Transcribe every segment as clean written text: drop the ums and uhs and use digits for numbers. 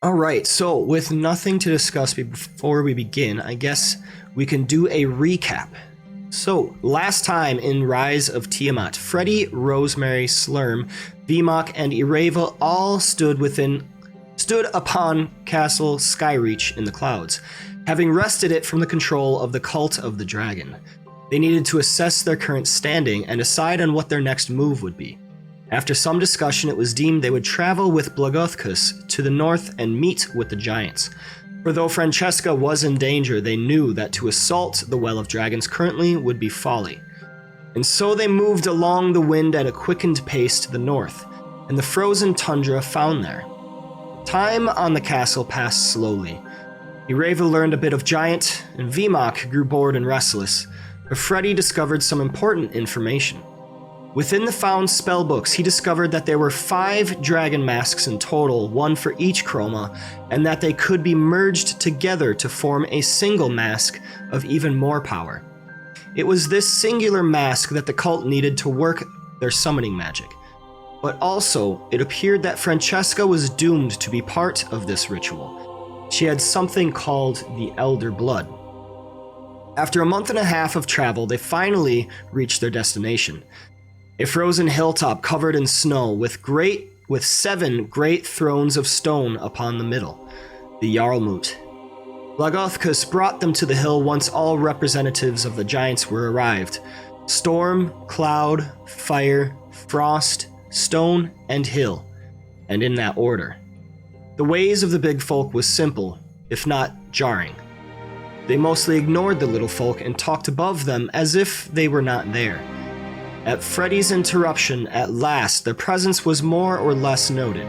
All right, so with nothing to discuss before we begin, I guess we can do a recap. So, last time in Rise of Tiamat, Freddy, Rosemary, Slurm, Vmok, and Ireva all stood upon Castle Skyreach in the clouds, having wrested it from the control of the Cult of the Dragon. They needed to assess their current standing and decide on what their next move would be. After some discussion, it was deemed they would travel with Blagothkus to the north and meet with the giants. For though Francesca was in danger, they knew that to assault the Well of Dragons currently would be folly. And so they moved along the wind at a quickened pace to the north, and the frozen tundra found there. Time on the castle passed slowly. Ireva learned a bit of giant, and Vmok grew bored and restless, but Freddy discovered some important information. Within the found spellbooks, he discovered that there were 5 dragon masks in total, 1 for each chroma, and that they could be merged together to form a single mask of even more power. It was this singular mask that the cult needed to work their summoning magic. But also, it appeared that Francesca was doomed to be part of this ritual. She had something called the Elder Blood. After a month and a half of travel, they finally reached their destination. A frozen hilltop covered in snow with 7 great thrones of stone upon the middle, the Jarlmoot. Blagothkus brought them to the hill once all representatives of the giants were arrived. Storm, cloud, fire, frost, stone, and hill, and in that order. The ways of the big folk was simple, if not jarring. They mostly ignored the little folk and talked above them as if they were not there. At Freddy's interruption, at last, their presence was more or less noted.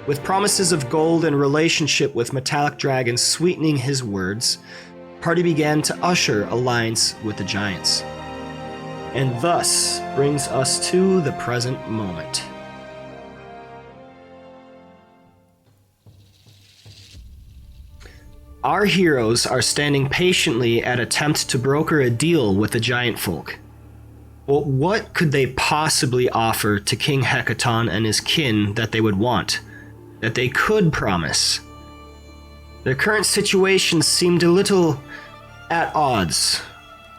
With promises of gold and relationship with metallic dragons sweetening his words, the party began to usher alliance with the giants. And thus brings us to the present moment. Our heroes are standing patiently at attempt to broker a deal with the giant folk. But what could they possibly offer to King Hecaton and his kin that they would want, that they could promise? Their current situation seemed a little at odds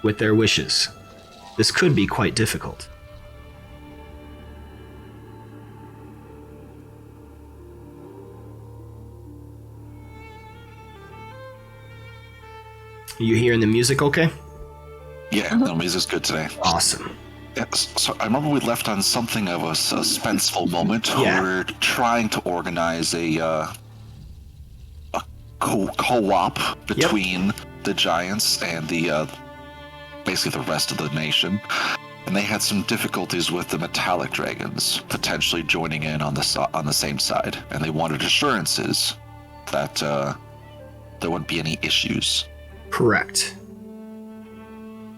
with their wishes. This could be quite difficult. You hearing the music okay? Yeah, the music's good today. Awesome. Yeah, so I remember we left on something of a suspenseful moment. Yeah. We're trying to organize a co-op between the giants and the basically the rest of the nation. And they had some difficulties with the metallic dragons potentially joining in on the same side, and they wanted assurances that there wouldn't be any issues. Correct.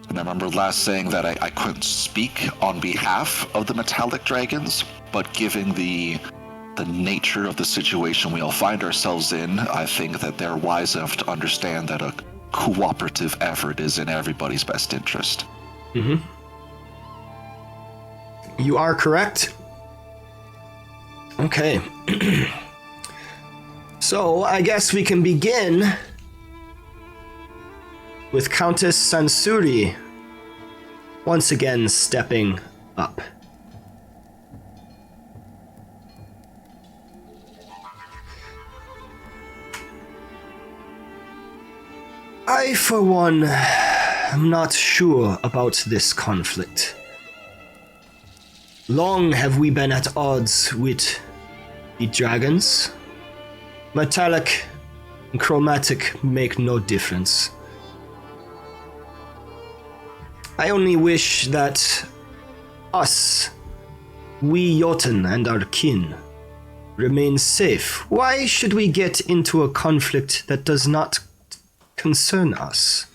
And I remember last saying that I couldn't speak on behalf of the metallic dragons, but given the nature of the situation we all find ourselves in, I think that they're wise enough to understand that a cooperative effort is in everybody's best interest. Mm-hmm. You are correct. Okay. So, I guess we can begin with Countess Sansuri once again stepping up. I, for one, am not sure about this conflict. Long have we been at odds with the dragons. Metallic and chromatic make no difference. I only wish that us, we Jotun and our kin, remain safe. Why should we get into a conflict that does not concern us?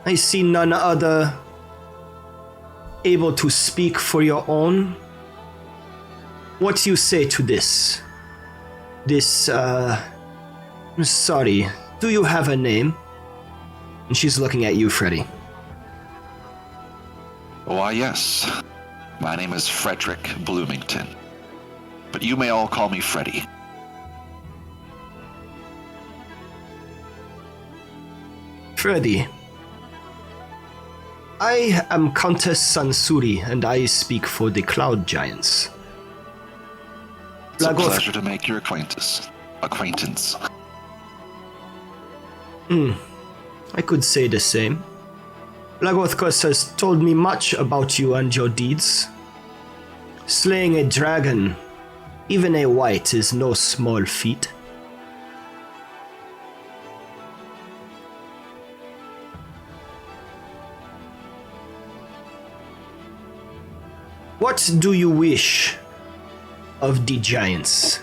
I see none other able to speak for your own. What do you say to this? Sorry, do you have a name? And she's looking at you, Freddy. Why, yes. My name is Frederick Bloomington. But you may all call me Freddy. Freddy. I am Countess Sansuri, and I speak for the Cloud Giants. It's a pleasure to make your acquaintance. I could say the same. Blagothkus has told me much about you and your deeds. Slaying a dragon, even a white, is no small feat. What do you wish of the giants?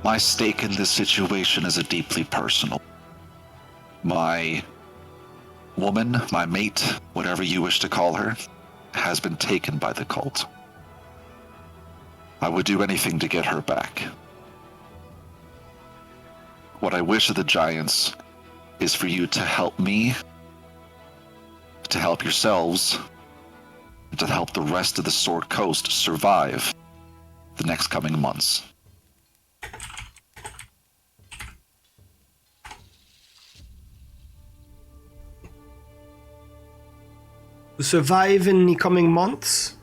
My stake in this situation is a deeply personal. My woman, my mate, whatever you wish to call her, has been taken by the cult. I would do anything to get her back. What I wish of the giants is for you to help me, to help yourselves, and to help the rest of the Sword Coast survive the next coming months. To survive in the coming months?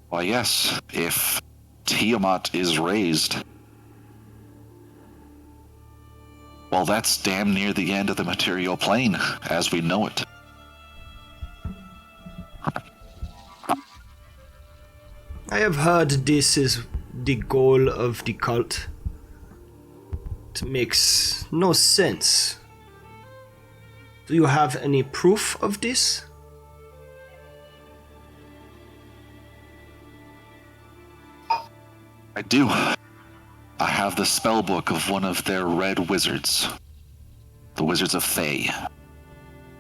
Why, yes, if Tiamat is raised, well, that's damn near the end of the material plane as we know it. I have heard this is the goal of the cult. It makes no sense. Do you have any proof of this? I do. I have the spellbook of one of their red wizards. The Wizards of Thay.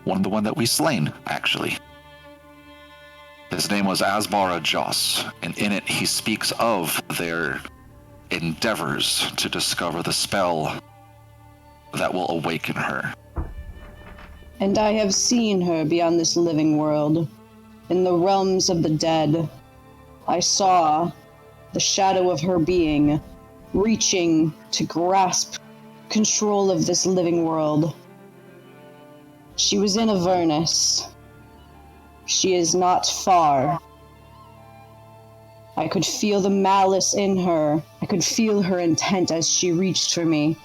The one that we slain, actually. His name was Asbara Joss, and in it he speaks of their endeavors to discover the spell that will awaken her. And I have seen her beyond this living world. In the realms of the dead, I saw the shadow of her being reaching to grasp control of this living world. She was in Avernus. She is not far. I could feel the malice in her. I could feel her intent as she reached for me.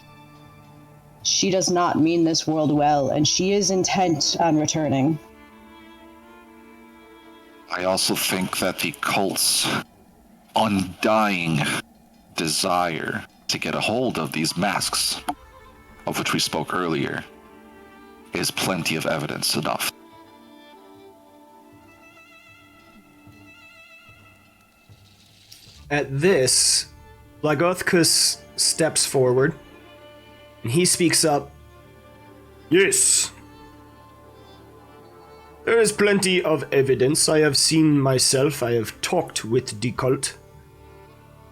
She does not mean this world well, and she is intent on returning. I also think that the cult's undying desire to get a hold of these masks, of which we spoke earlier, is plenty of evidence enough. At this, Blagothkus steps forward, and he speaks up. Yes. There is plenty of evidence. I have seen myself. I have talked with the cult.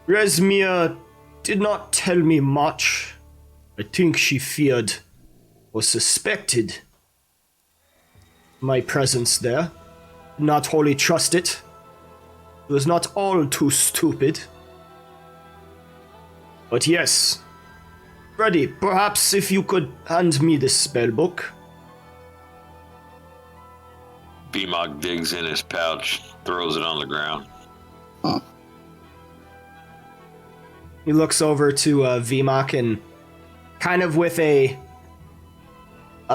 Resmia did not tell me much. I think she feared or suspected my presence there. Not wholly trust it. It was not all too stupid. But yes, Freddy, perhaps if you could hand me this spellbook. B-Mock digs in his pouch, throws it on the ground. He looks over to VMOC and kind of with a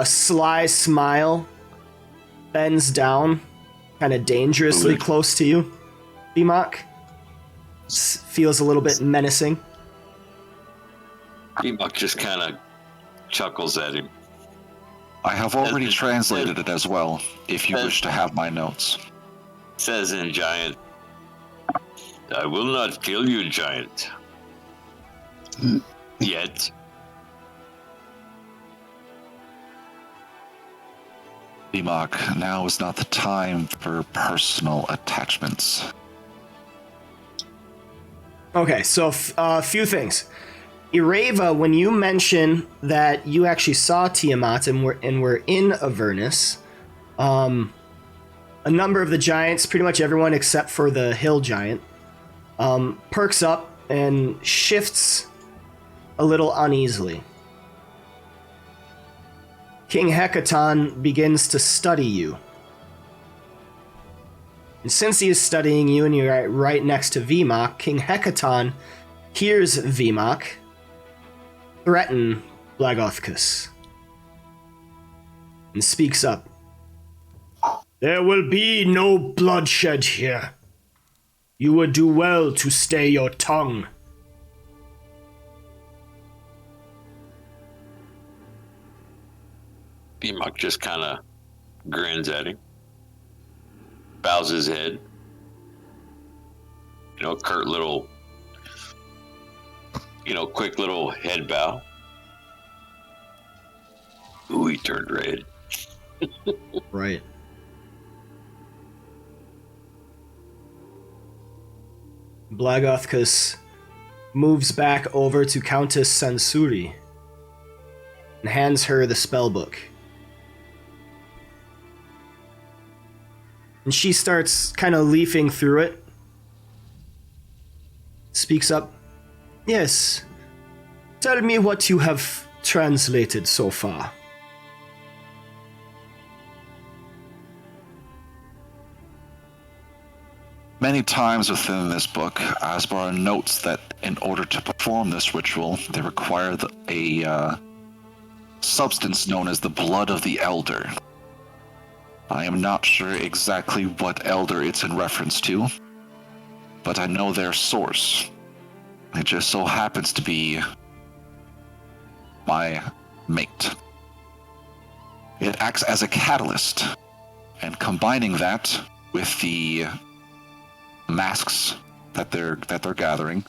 sly smile bends down, kind of dangerously close to you. VMOC feels a little bit menacing. B-Mock just kind of chuckles at him. I have already translated it as well, if you wish to have my notes. Says in Giant, I will not kill you, Giant. Yet. Bimok, now is not the time for personal attachments. Okay, so a few things. Ireva, when you mention that you actually saw Tiamat and were in Avernus, a number of the giants, pretty much everyone except for the hill giant, perks up and shifts a little uneasily. King Hekaton begins to study you. And since he is studying you and you're right next to Vimok, King Hekaton hears Vimok threaten Blagothkus and speaks up. There will be no bloodshed here. You would do well to stay your tongue. Vimok just kind of grins at him, bows his head. Curt little, quick little head bow. Ooh, he turned red. Right. Blagothkus moves back over to Countess Sansuri and hands her the spellbook. And she starts kind of leafing through it. Speaks up. Yes. Tell me what you have translated so far. Many times within this book, Asbar notes that in order to perform this ritual, they require a substance known as the blood of the Elder. I am not sure exactly what Elder it's in reference to, but I know their source. It just so happens to be my mate. It acts as a catalyst, and combining that with the masks that they're gathering,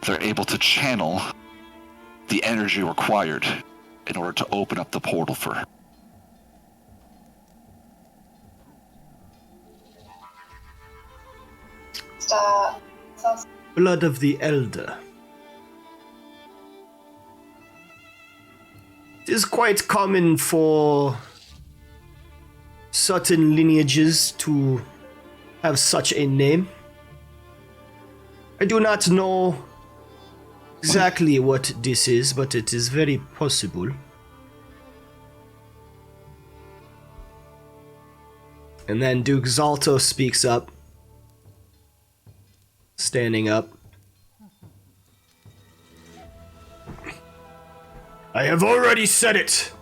they're able to channel the energy required in order to open up the portal for her. Blood of the Elder. It is quite common for certain lineages to have such a name. I do not know exactly what this is, but it is very possible. And then Duke Zalto speaks up, standing up. I have already said it.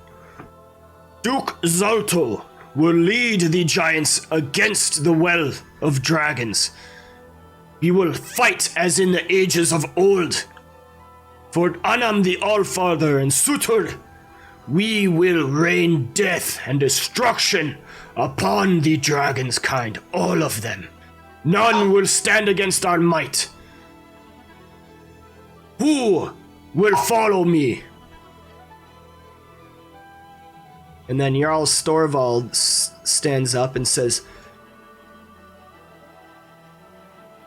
Duke Zalto will lead the giants against the Well of Dragons. We will fight as in the ages of old. For Anam the Allfather and Sutur, we will rain death and destruction upon the dragons' kind, all of them. None will stand against our might. Who will follow me? And then Jarl Storvald stands up and says,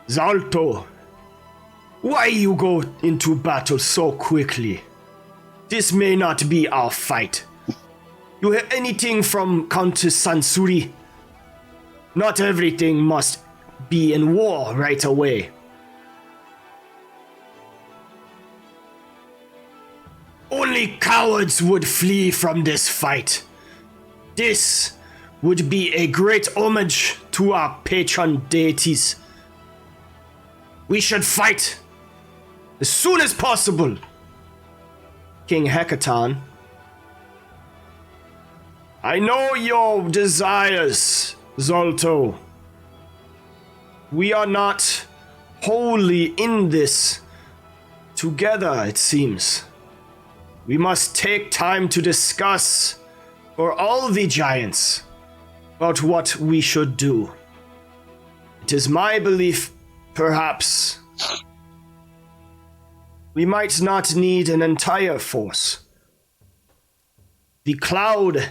Zalto, why you go into battle so quickly? This may not be our fight. You hear anything from Countess Sansuri? Not everything must be in war right away. Only cowards would flee from this fight. This would be a great homage to our patron deities. We should fight as soon as possible. King Hekaton, I know your desires, Zalto. We are not wholly in this together, it seems. We must take time to discuss for all the giants about what we should do. It is my belief, perhaps, we might not need an entire force. The Cloud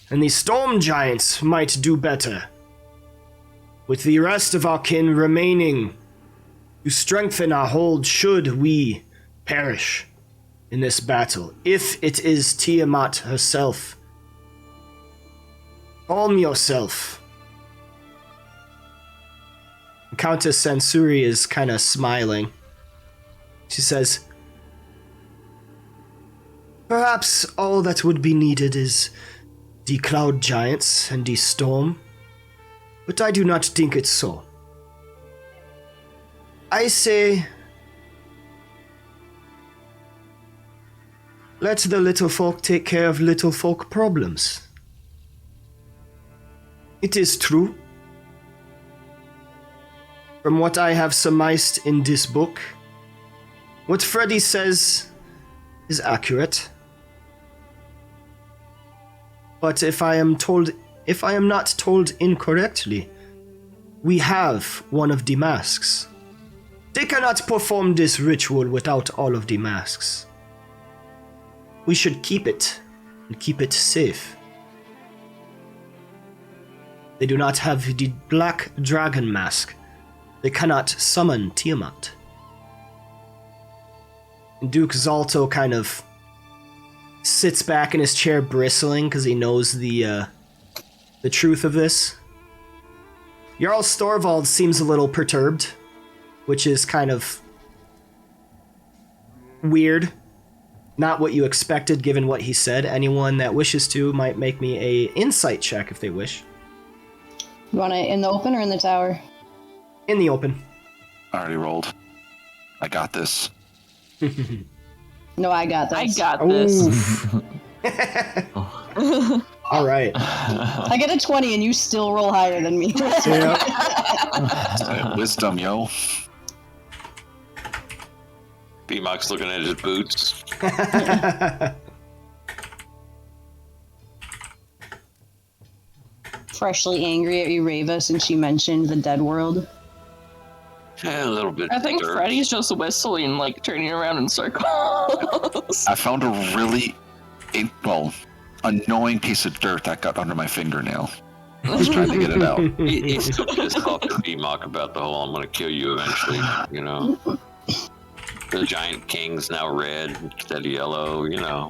and the Storm Giants might do better, with the rest of our kin remaining to strengthen our hold should we perish in this battle, if it is Tiamat herself. Calm yourself. Countess Sansuri is kind of smiling. She says, "Perhaps all that would be needed is the cloud giants and the storm, but I do not think it's so. I say, let the little folk take care of little folk problems. It is true. From what I have surmised in this book, what Freddy says is accurate. But if I am not told incorrectly, we have one of the masks. They cannot perform this ritual without all of the masks. We should keep it, and keep it safe. They do not have the black dragon mask. They cannot summon Tiamat." And Duke Zalto kind of sits back in his chair bristling because he knows the truth of this. Jarl Storvald seems a little perturbed, which is kind of weird. Not what you expected given what he said. Anyone that wishes to might make me a insight check if they wish. You want it in the open or in the tower? In the open. I already rolled. I got this. No, I got this. I got this. All right. I get a 20 and you still roll higher than me. Wisdom, yo. B-Mock's looking at his boots. Freshly angry at Ureva since she mentioned the dead world. A little bit. I think dirt. Freddy's just whistling, like turning around in circles. I found a really, annoying piece of dirt that got under my fingernail. I was trying to get it out. He's still pissed off at B-Mock about the whole "I'm going to kill you eventually." You know, the giant king's now red instead of yellow. You know.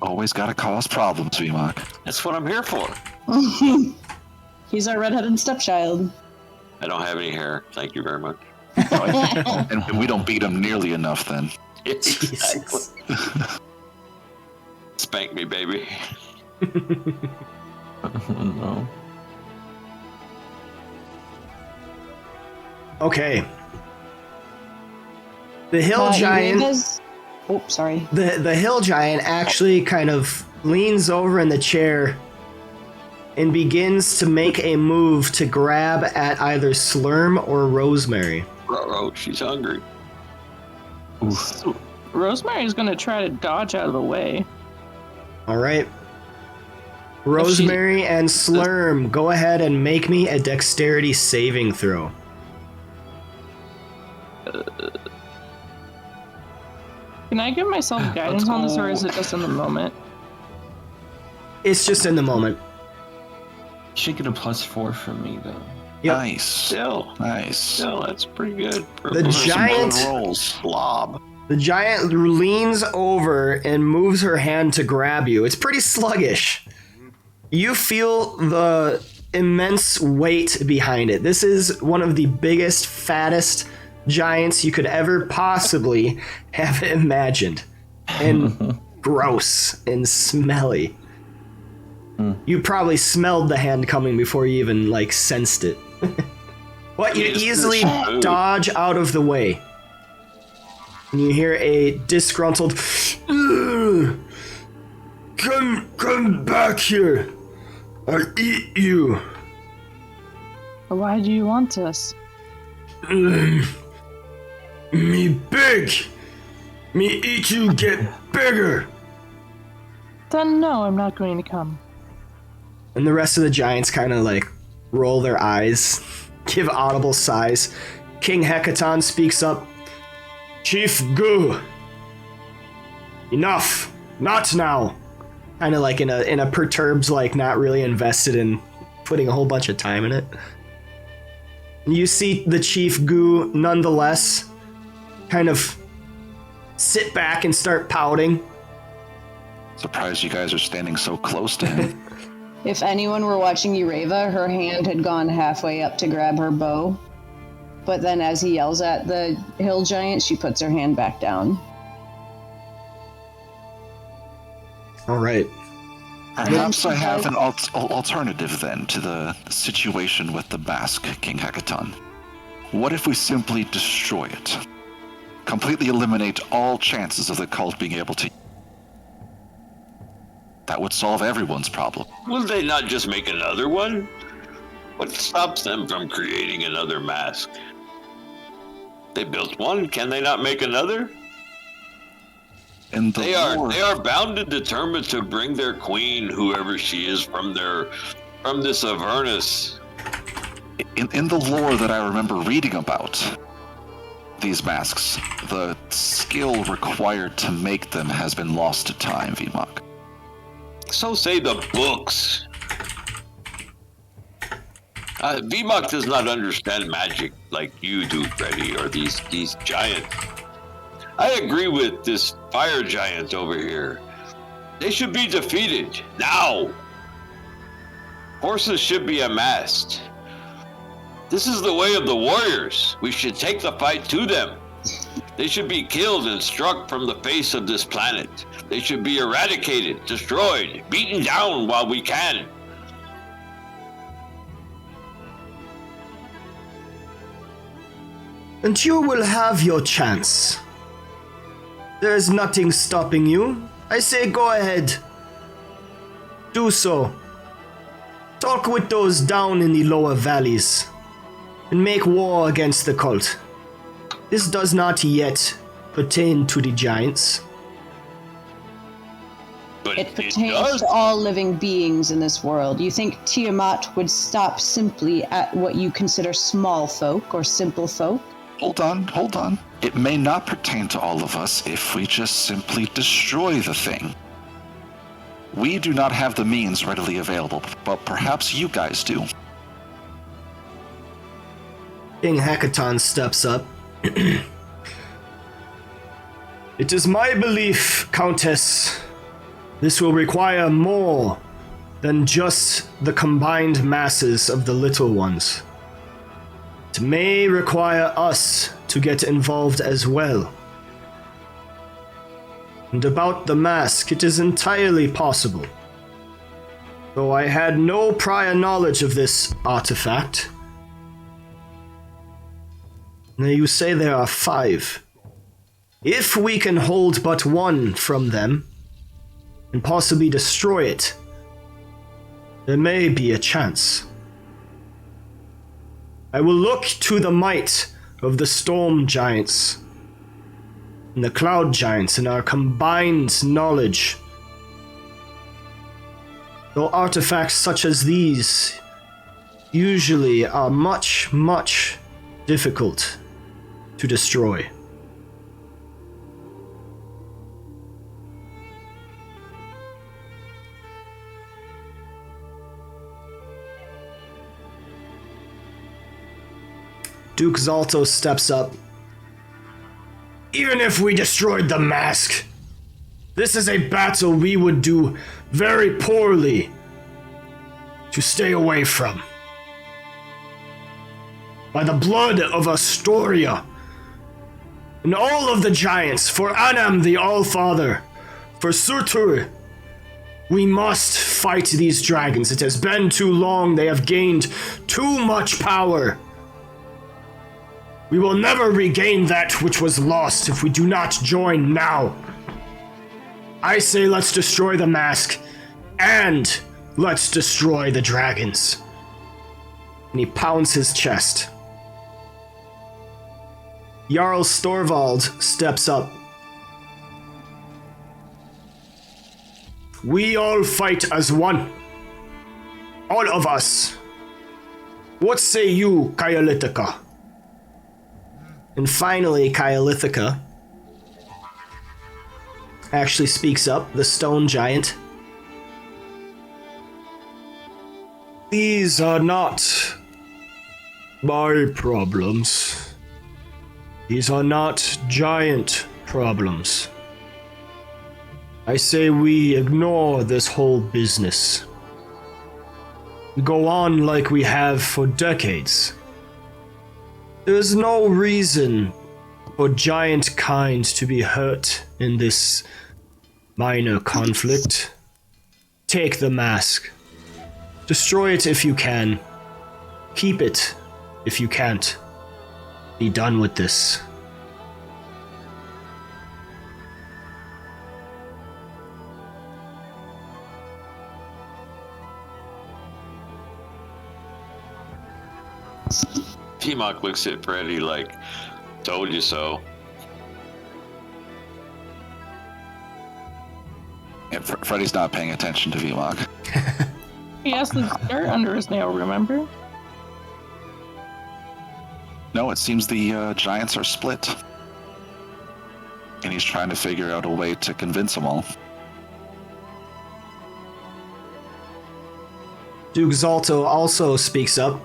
Always gotta cause problems, VMOC. That's what I'm here for. He's our redheaded stepchild. I don't have any hair. Thank you very much. And we don't beat him nearly enough then. Jesus. Spank me, baby. No. Okay. The hill giant. Oh, sorry. The hill giant actually kind of leans over in the chair and begins to make a move to grab at either Slurm or Rosemary. Oh, she's hungry. Rosemary's gonna try to dodge out of the way. All right. Rosemary and Slurm, go ahead and make me a dexterity saving throw. Can I give myself guidance on this, or is it just in the moment? It's just in the moment. Should get a +4 from me though. Yep. Nice. Still, that's pretty good. The giant slob. The giant leans over and moves her hand to grab you. It's pretty sluggish. You feel the immense weight behind it. This is one of the biggest, fattest giants you could ever possibly have imagined. And gross and smelly. You probably smelled the hand coming before you even, sensed it. But you easily dodge out of the way. And you hear a disgruntled, "Ugh! Come back here. I'll eat you." Why do you want us? Me big. Me eat you get bigger. Then no, I'm not going to come. And the rest of the giants kind of roll their eyes, give audible sighs. King Hecaton speaks up. "Chief Gu, enough, not now." Kind of in a perturbed, not really invested in putting a whole bunch of time in it. You see the Chief Gu, nonetheless, kind of sit back and start pouting. Surprised you guys are standing so close to him. If anyone were watching Ureva, her hand had gone halfway up to grab her bow. But then as he yells at the hill giant, she puts her hand back down. All right. Perhaps I have an alternative then to the situation with the mask, King Hekaton. What if we simply destroy it? Completely eliminate all chances of the cult being able to... That would solve everyone's problem. Will they not just make another one? What stops them from creating another mask? They built one, can they not make another? In the They lore, are bound and determined to bring their queen, whoever she is, from this Avernus. in the lore that I remember reading about these masks, the skill required to make them has been lost to time, Vmok. So say the books. Vmok does not understand magic like you do, Freddy, or these giants. I agree with this fire giant over here. They should be defeated, now! Forces should be amassed. This is the way of the warriors. We should take the fight to them. They should be killed and struck from the face of this planet. They should be eradicated, destroyed, beaten down while we can. And you will have your chance. There is nothing stopping you. I say go ahead. Do so. Talk with those down in the lower valleys. And make war against the cult. This does not yet pertain to the giants. But It pertains does. to all living beings in this world. You think Tiamat would stop simply at what you consider small folk or simple folk? Hold on. It may not pertain to all of us if we just simply destroy the thing. We do not have the means readily available, but perhaps you guys do. King Hekaton steps up. It is my belief, Countess, this will require more than just the combined masses of the little ones. It may require us to get involved as well. And about the mask, it is entirely possible. Though I had no prior knowledge of this artifact. Now you say there are 5. If we can hold but one from them, and possibly destroy it, there may be a chance. I will look to the might of the storm giants and the cloud giants and our combined knowledge. Though artifacts such as these usually are much, much difficult to destroy. Duke Zalto steps up. Even if we destroyed the mask, this is a battle we would do very poorly to stay away from. By the blood of Astoria and all of the giants, for Anam the Allfather, for Surtur, we must fight these dragons. It has been too long. They have gained too much power. We will never regain that which was lost if we do not join now. I say let's destroy the mask, and let's destroy the dragons. And he pounds his chest. Jarl Storvald steps up. We all fight as one. All of us. What say you, Kayalitika? And finally, Kayalitika actually speaks up, the stone giant. These are not my problems. These are not giant problems. I say we ignore this whole business. We go on like we have for decades. There's no reason for giant kind to be hurt in this minor conflict. Take the mask. Destroy it if you can. Keep it if you can't. Be done with this. Tiamat looks at Freddy like, told you so. Yeah, Freddy's not paying attention to VMOC. He has the dirt under his nail, remember? No, it seems the giants are split. And he's trying to figure out a way to convince them all. Duke Zalto also speaks up.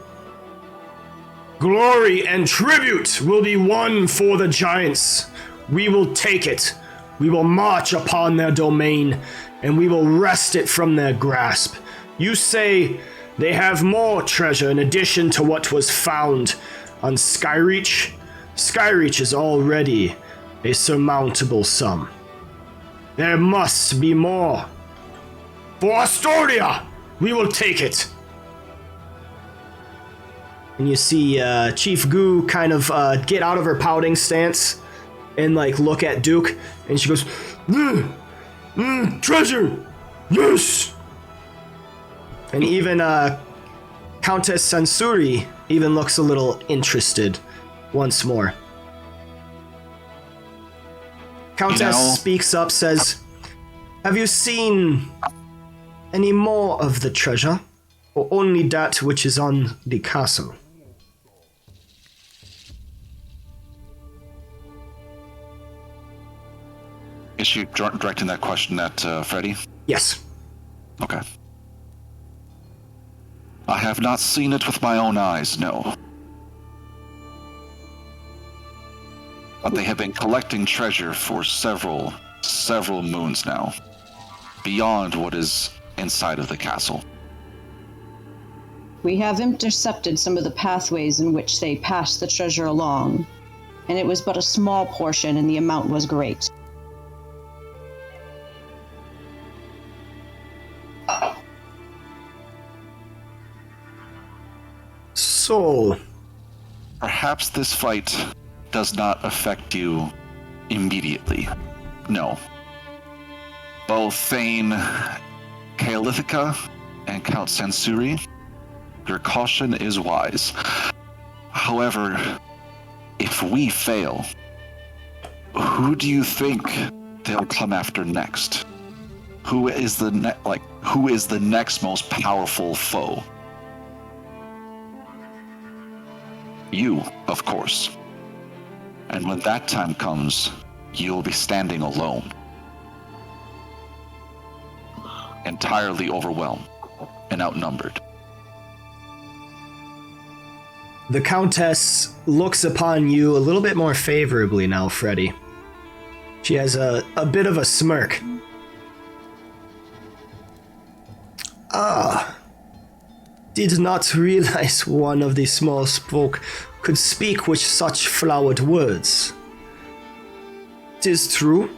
Glory and tribute will be won for the giants. We will take it. We will march upon their domain, and we will wrest it from their grasp. You say they have more treasure in addition to what was found on Skyreach? Skyreach is already a surmountable sum. There must be more. For Astoria, we will take it. And you see Chief Goo kind of get out of her pouting stance and like look at Duke, and she goes, treasure, yes. And even Countess Sansuri even looks a little interested once more. Countess speaks up, says, have you seen any more of the treasure, or only that which is on the castle? Is she directing that question at Freddy? Yes. Okay. I have not seen it with my own eyes, no. But they have been collecting treasure for several moons now, beyond what is inside of the castle. We have intercepted some of the pathways in which they passed the treasure along, and it was but a small portion, and the amount was great. So, perhaps this fight does not affect you immediately. No. Both Thane Kaelithica and Count Sansuri, your caution is wise. However, if we fail, who do you think they'll come after next? Who is the next most powerful foe? You, of course. And when that time comes, you'll be standing alone. Entirely overwhelmed and outnumbered. the Countess looks upon you a little bit more favorably now, Freddy. She has a bit of a smirk. Did not realize one of the small folk could speak with such flowered words. 'Tis true.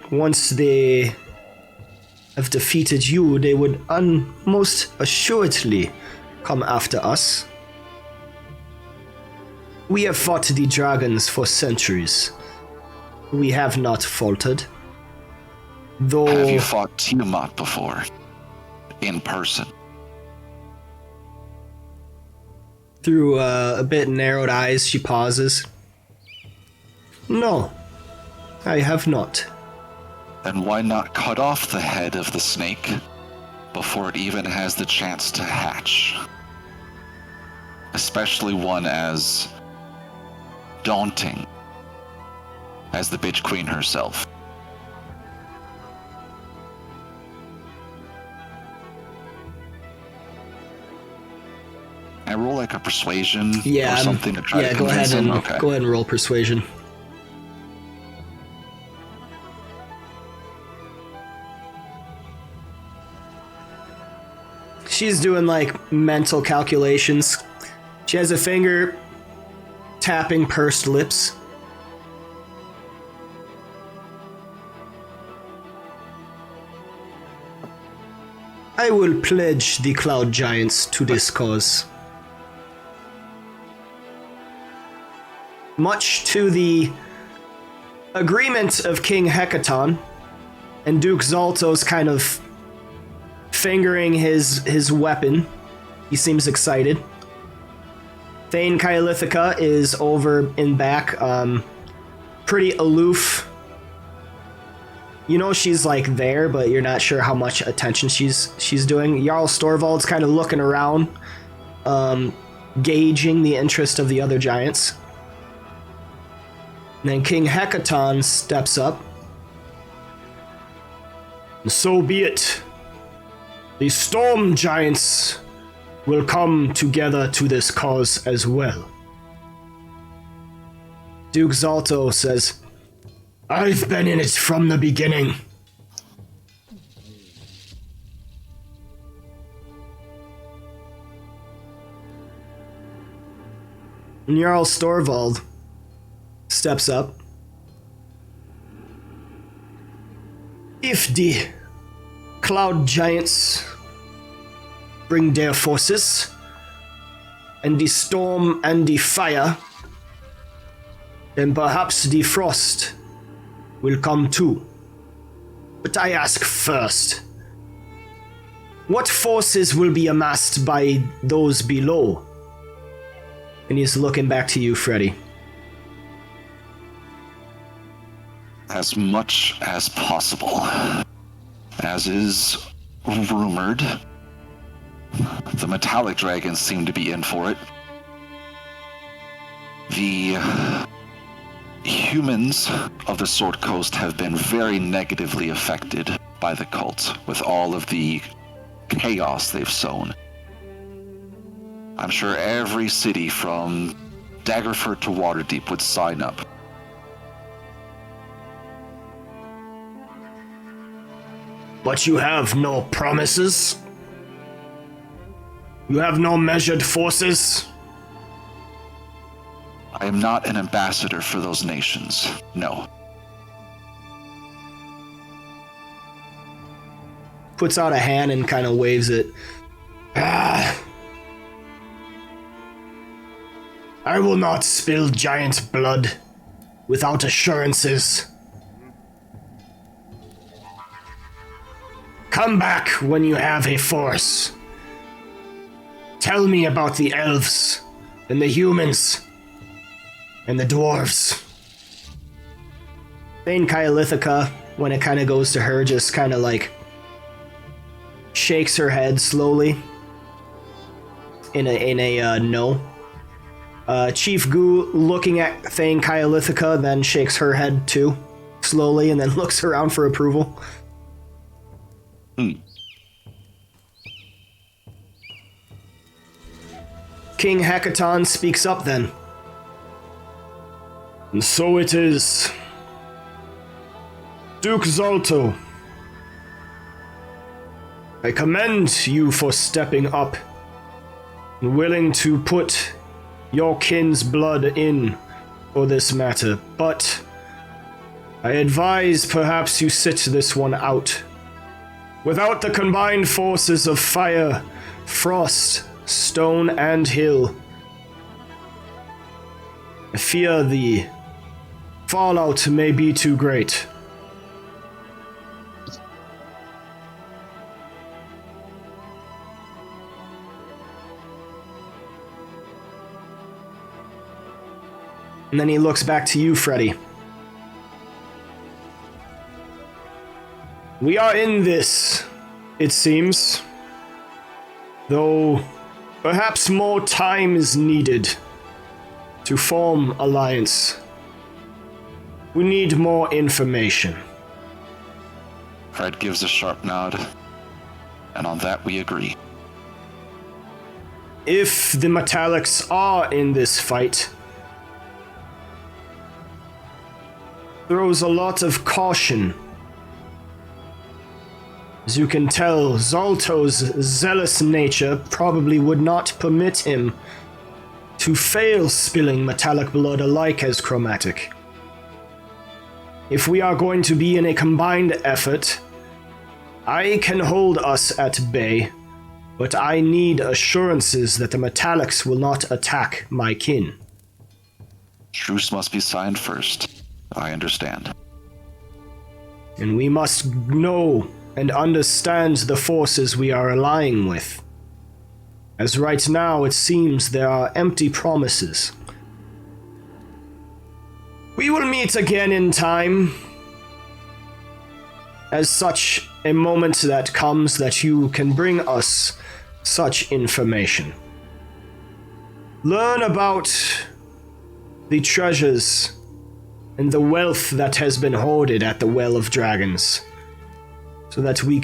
Once they have defeated you, they would most assuredly come after us. We have fought the dragons for centuries. We have not faltered. Though... Have you fought Tiamat before? In person? Through a bit narrowed eyes, she pauses. No, I have not. Then why not cut off the head of the snake before it even has the chance to hatch? Especially one as daunting as the bitch queen herself. I roll like a persuasion or something to try to convince him. Okay. Go ahead and roll persuasion. She's doing like mental calculations. She has a finger tapping pursed lips. I will pledge the Cloud Giants to this cause. Much to the agreement of King Hecaton, and Duke Zalto's kind of fingering his weapon. He seems excited. Thane Kaelithica is over in back, pretty aloof. You know she's like there, but you're not sure how much attention she's doing. Jarl Storvald's kind of looking around, gauging the interest of the other giants. And then King Hecaton steps up. So be it. The Storm Giants will come together to this cause as well. Duke Zalto says, I've been in it from the beginning. And Jarl Storvald steps up. If the Cloud Giants bring their forces, and the storm and the fire, then perhaps the frost will come too. But I ask first, what forces will be amassed by those below? And he's looking back to you, Freddy. As much as possible. As is rumored, the metallic dragons seem to be in for it. The humans of the Sword Coast have been very negatively affected by the cult, with all of the chaos they've sown. I'm sure every city from Daggerford to Waterdeep would sign up. But you have no promises? You have no measured forces? I am not an ambassador for those nations, no. Puts out a hand and kind of waves it. I will not spill giant blood without assurances. Come back when you have a force. Tell me about the elves and the humans and the dwarves. Thane Kaelithica, when it kind of goes to her, just kind of like shakes her head slowly in a no. Chief Gu, looking at Thane Kaelithica, then shakes her head too, slowly, and then looks around for approval. King Hecaton speaks up then. And so it is. Duke Zalto, I commend you for stepping up and willing to put your kin's blood in for this matter, but I advise perhaps you sit this one out. Without the combined forces of fire, frost, stone, and hill, I fear the fallout may be too great. And then he looks back to you, Freddy. We are in this, it seems. Though perhaps more time is needed to form alliance. We need more information. Fred gives a sharp nod, and on that we agree. If the Metallics are in this fight, throws a lot of caution As you can tell, Zalto's zealous nature probably would not permit him to fail spilling metallic blood alike as chromatic. If we are going to be in a combined effort, I can hold us at bay, but I need assurances that the metallics will not attack my kin. Truce must be signed first. I understand. And we must know and understand the forces we are allying with. As right now it seems there are empty promises. We will meet again in time. As such a moment that comes that you can bring us such information. Learn about the treasures and the wealth that has been hoarded at the Well of Dragons, so that we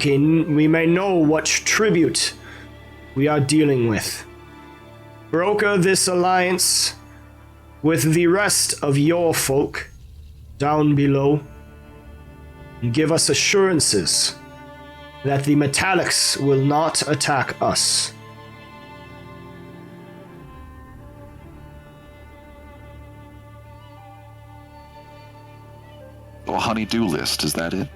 may know what tribute we are dealing with. Broker this alliance with the rest of your folk down below, and give us assurances that the metallics will not attack us. Well, honey-do list, is that it?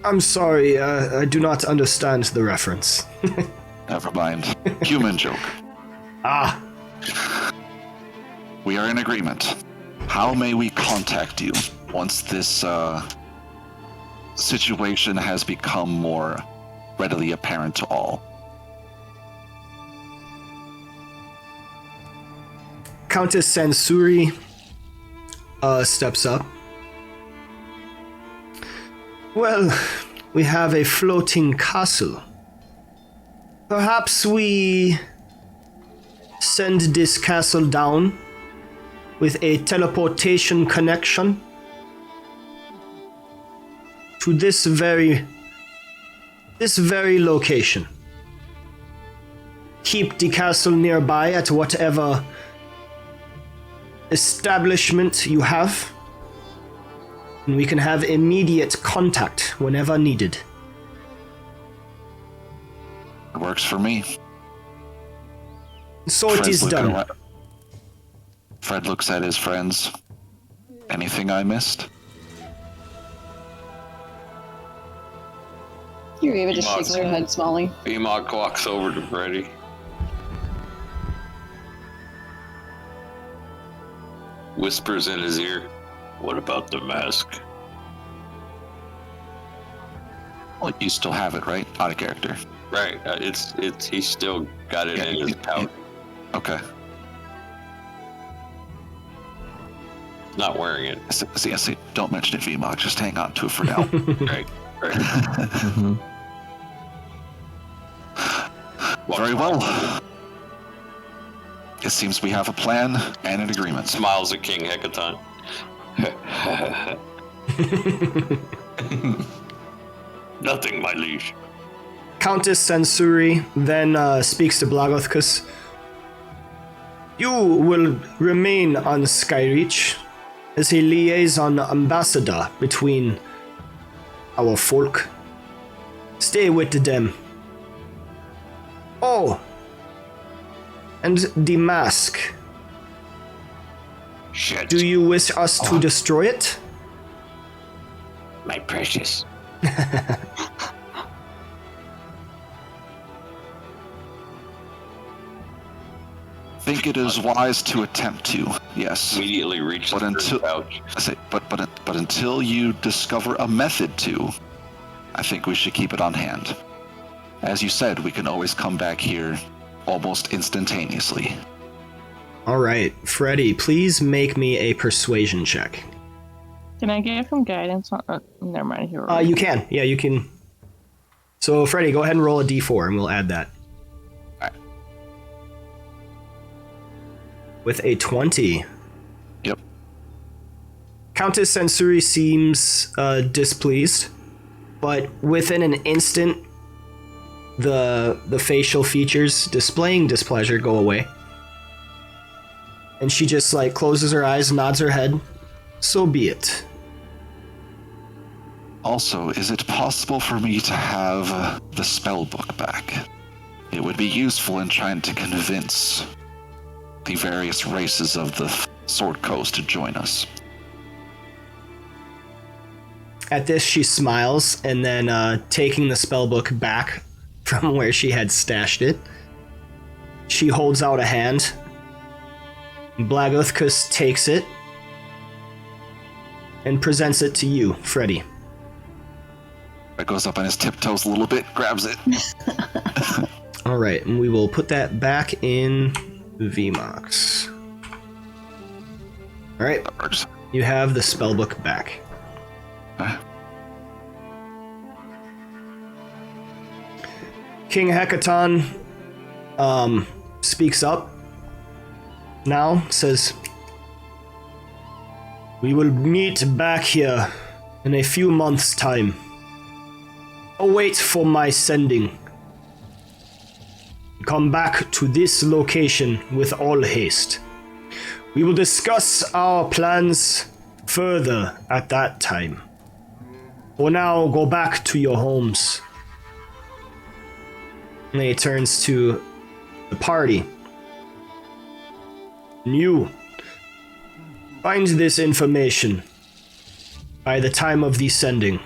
I'm sorry, I do not understand the reference. Never mind. Human joke. Ah, We are in agreement. How may we contact you once this situation has become more readily apparent to all? Countess Sansuri steps up. Well, we have a floating castle. Perhaps we send this castle down with a teleportation connection to this very location. Keep the castle nearby at whatever establishment you have, and we can have immediate contact whenever needed. It works for me. So it is done. Fred looks at his friends. Anything I missed? You're just shakes her head, Smalley. Emog walks over to Freddy. Whispers in his ear, "What about the mask?" Well, you still have it, right? Out of character. Right, he's still got it in his pouch. Okay. Not wearing it. See, don't mention it, VMOG. Just hang on to it for now. Right. Very well. It seems we have a plan and an agreement. Smiles at King Hecaton. Nothing, my liege. Countess Sansuri then speaks to Blagothkus. You will remain on Skyreach as a liaison ambassador between our folk. Stay with them. Oh, and the mask. Shit. Do you wish us to destroy it? My precious. Think it is wise to attempt to, yes. Immediately reach But the until pouch. I say, but until you discover a method to, I think we should keep it on hand. As you said, we can always come back here almost instantaneously. All right, Freddy, please make me a persuasion check. Can I give him guidance on? Never mind. Here. You can. Yeah, you can. So, Freddy, go ahead and roll a d4, and we'll add that. All right. With a 20. Yep. Countess Sansuri seems displeased, but within an instant, the facial features displaying displeasure go away. And she just closes her eyes, nods her head. So be it. Also, is it possible for me to have the spell book back? It would be useful in trying to convince the various races of the Sword Coast to join us. At this, she smiles, and then taking the spellbook back from where she had stashed it, she holds out a hand. Blagothkus takes it and presents it to you, Freddy. It goes up on his tiptoes a little bit, grabs it. All right, and we will put that back in VMOX. All right, That works. you have the spellbook back. King Hecaton speaks up now, says, "We will meet back here in a few months' time. Await for my sending. Come back to this location with all haste. We will discuss our plans further at that time. For now, go back to your homes." And then he turns to the party. You find this information by the time of the sending.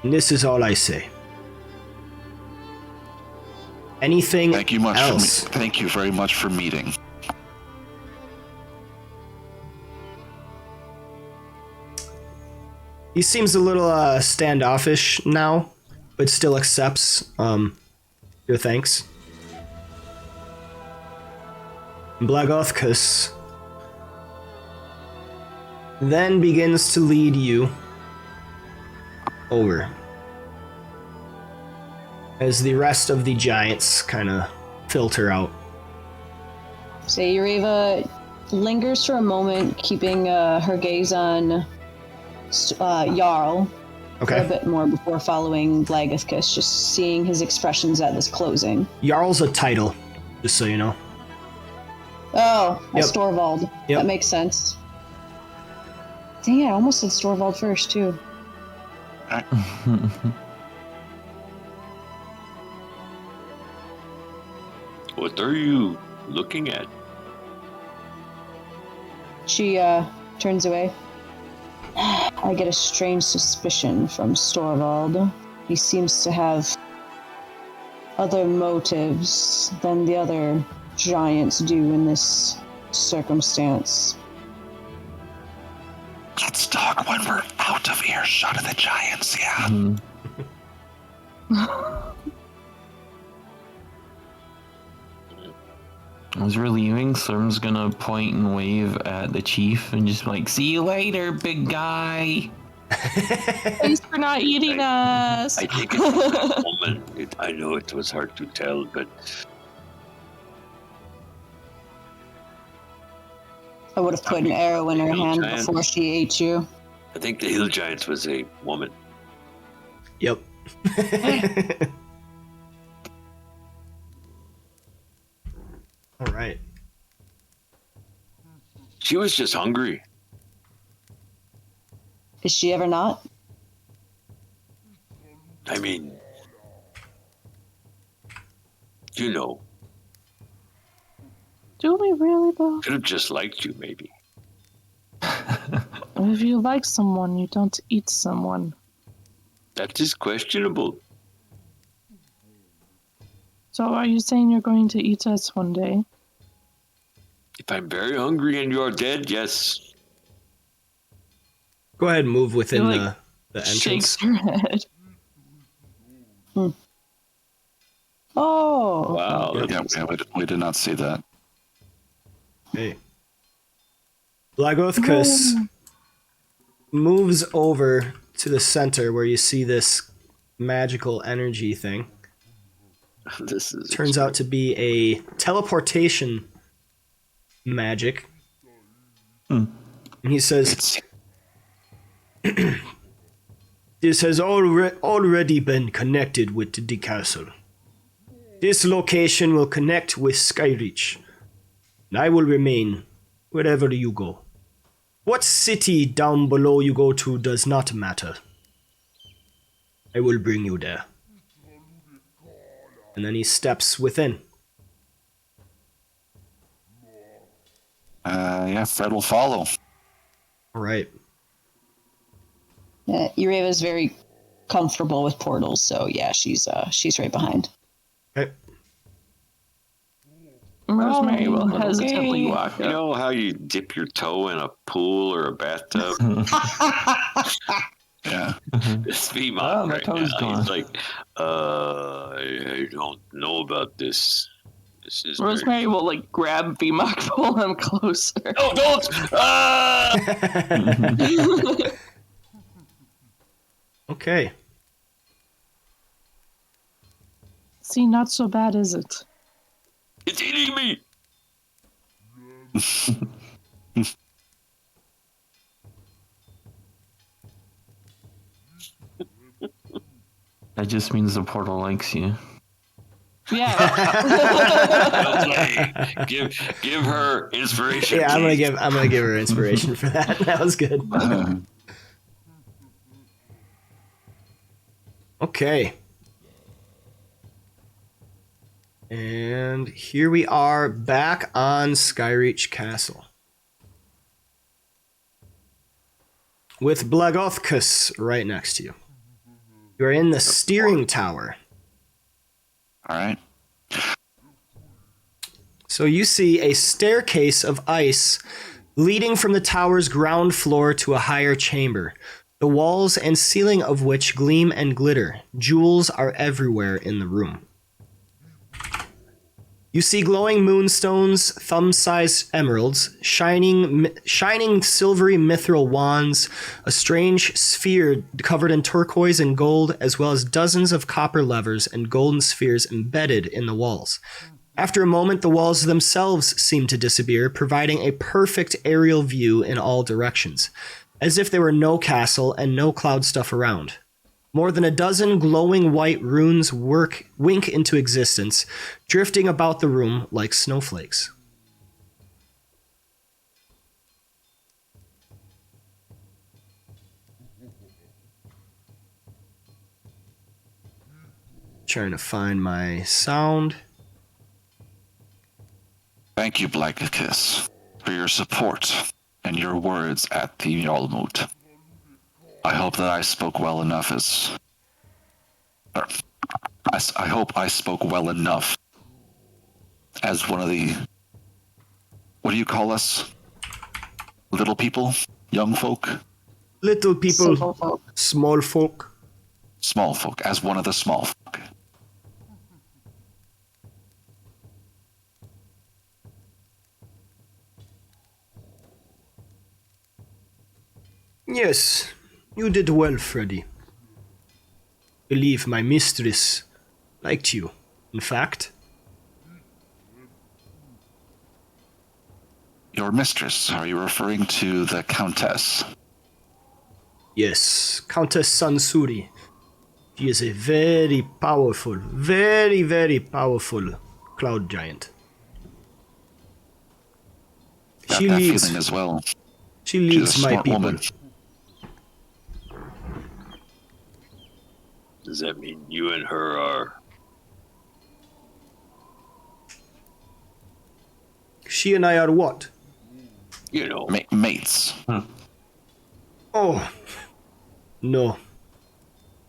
And this is all I say. Anything Thank you much else? Thank you very much for meeting. He seems a little standoffish now, but still accepts your thanks. Blagothkus then begins to lead you over as the rest of the giants kind of filter out. So Yureva lingers for a moment, keeping her gaze on Jarl for a Okay. bit more before following Blagothkus, just seeing his expressions at this closing. Jarl's a title, just so you know. Oh, that's Yep. Storvald. Yep. That makes sense. Dang it, I almost said Storvald first, too. What are you looking at? She turns away. I get a strange suspicion from Storvald. He seems to have other motives than the other giants do in this circumstance. Let's talk when we're out of earshot of the giants, yeah. Mhm. As we're leaving, Slurm's gonna point and wave at the chief and just be like, "See you later, big guy." Thanks for not eating us. I think it's a woman. I know it was hard to tell, but I would have put an arrow in her hand before she ate you. I think the hill giants was a woman. Yep. All right. She was just hungry. Is she ever not? I mean, you know, Do we really, though? could have just liked you, maybe. If you like someone, you don't eat someone. That is questionable. So are you saying you're going to eat us one day? If I'm very hungry and you're dead, yes. Go ahead and move within He, like, the entrance. Shakes her head. Oh. Wow. Yeah, we did not see that. Hey. Blagothkus moves over to the center where you see this magical energy thing. This is Turns out to be a teleportation magic. And he says, "This has already been connected with the castle. This location will connect with Skyreach, and I will remain wherever you go." What city down below you go to does not matter. I will bring you there. And then he steps within. Yeah, Fred will follow. All right. Ureva's very comfortable with portals, so yeah, she's right behind. Okay. Rosemary will hesitantly walk You up. know how you dip your toe in a pool or a bathtub? Yeah. It's V-Mod Oh, my right toe's now. gone. He's like, I don't know about this. This is Rosemary will like grab VMOC, pull him closer. Oh, don't! Ah! Okay. See, not so bad, is it? It's eating me! That just means the portal likes you. Yeah. Well played. Give her inspiration. Yeah, I'm please. gonna give her inspiration for that. That was good. Okay. And here we are back on Skyreach Castle. With Blagothkus right next to you. You're in the steering tower. All right. So you see a staircase of ice leading from the tower's ground floor to a higher chamber, the walls and ceiling of which gleam and glitter. Jewels are everywhere in the room. You see glowing moonstones, thumb-sized emeralds, shining silvery mithril wands, a strange sphere covered in turquoise and gold, as well as dozens of copper levers and golden spheres embedded in the walls. After a moment, the walls themselves seem to disappear, providing a perfect aerial view in all directions, as if there were no castle and no cloud stuff around. More than a dozen glowing white runes wink into existence, drifting about the room like snowflakes. Trying to find my sound. Thank you, Blackkiss, for your support and your words at the Jarlmoot. I hope that I spoke well enough I hope I spoke well enough as one of the, what do you call us? Little people? Young folk? Little people, Simple folk. small folk. Small folk, as one of the small folk. Yes, you did well, Freddy. Believe my mistress liked you, in fact. Your mistress, are you referring to the Countess? Yes, Countess Sansuri. She is a very powerful, very, very powerful cloud giant. Got She that leads. feeling as well. She She's leads a my smart people. woman. Does that mean you and her are... She and I are what? You know, Mates. Oh, no.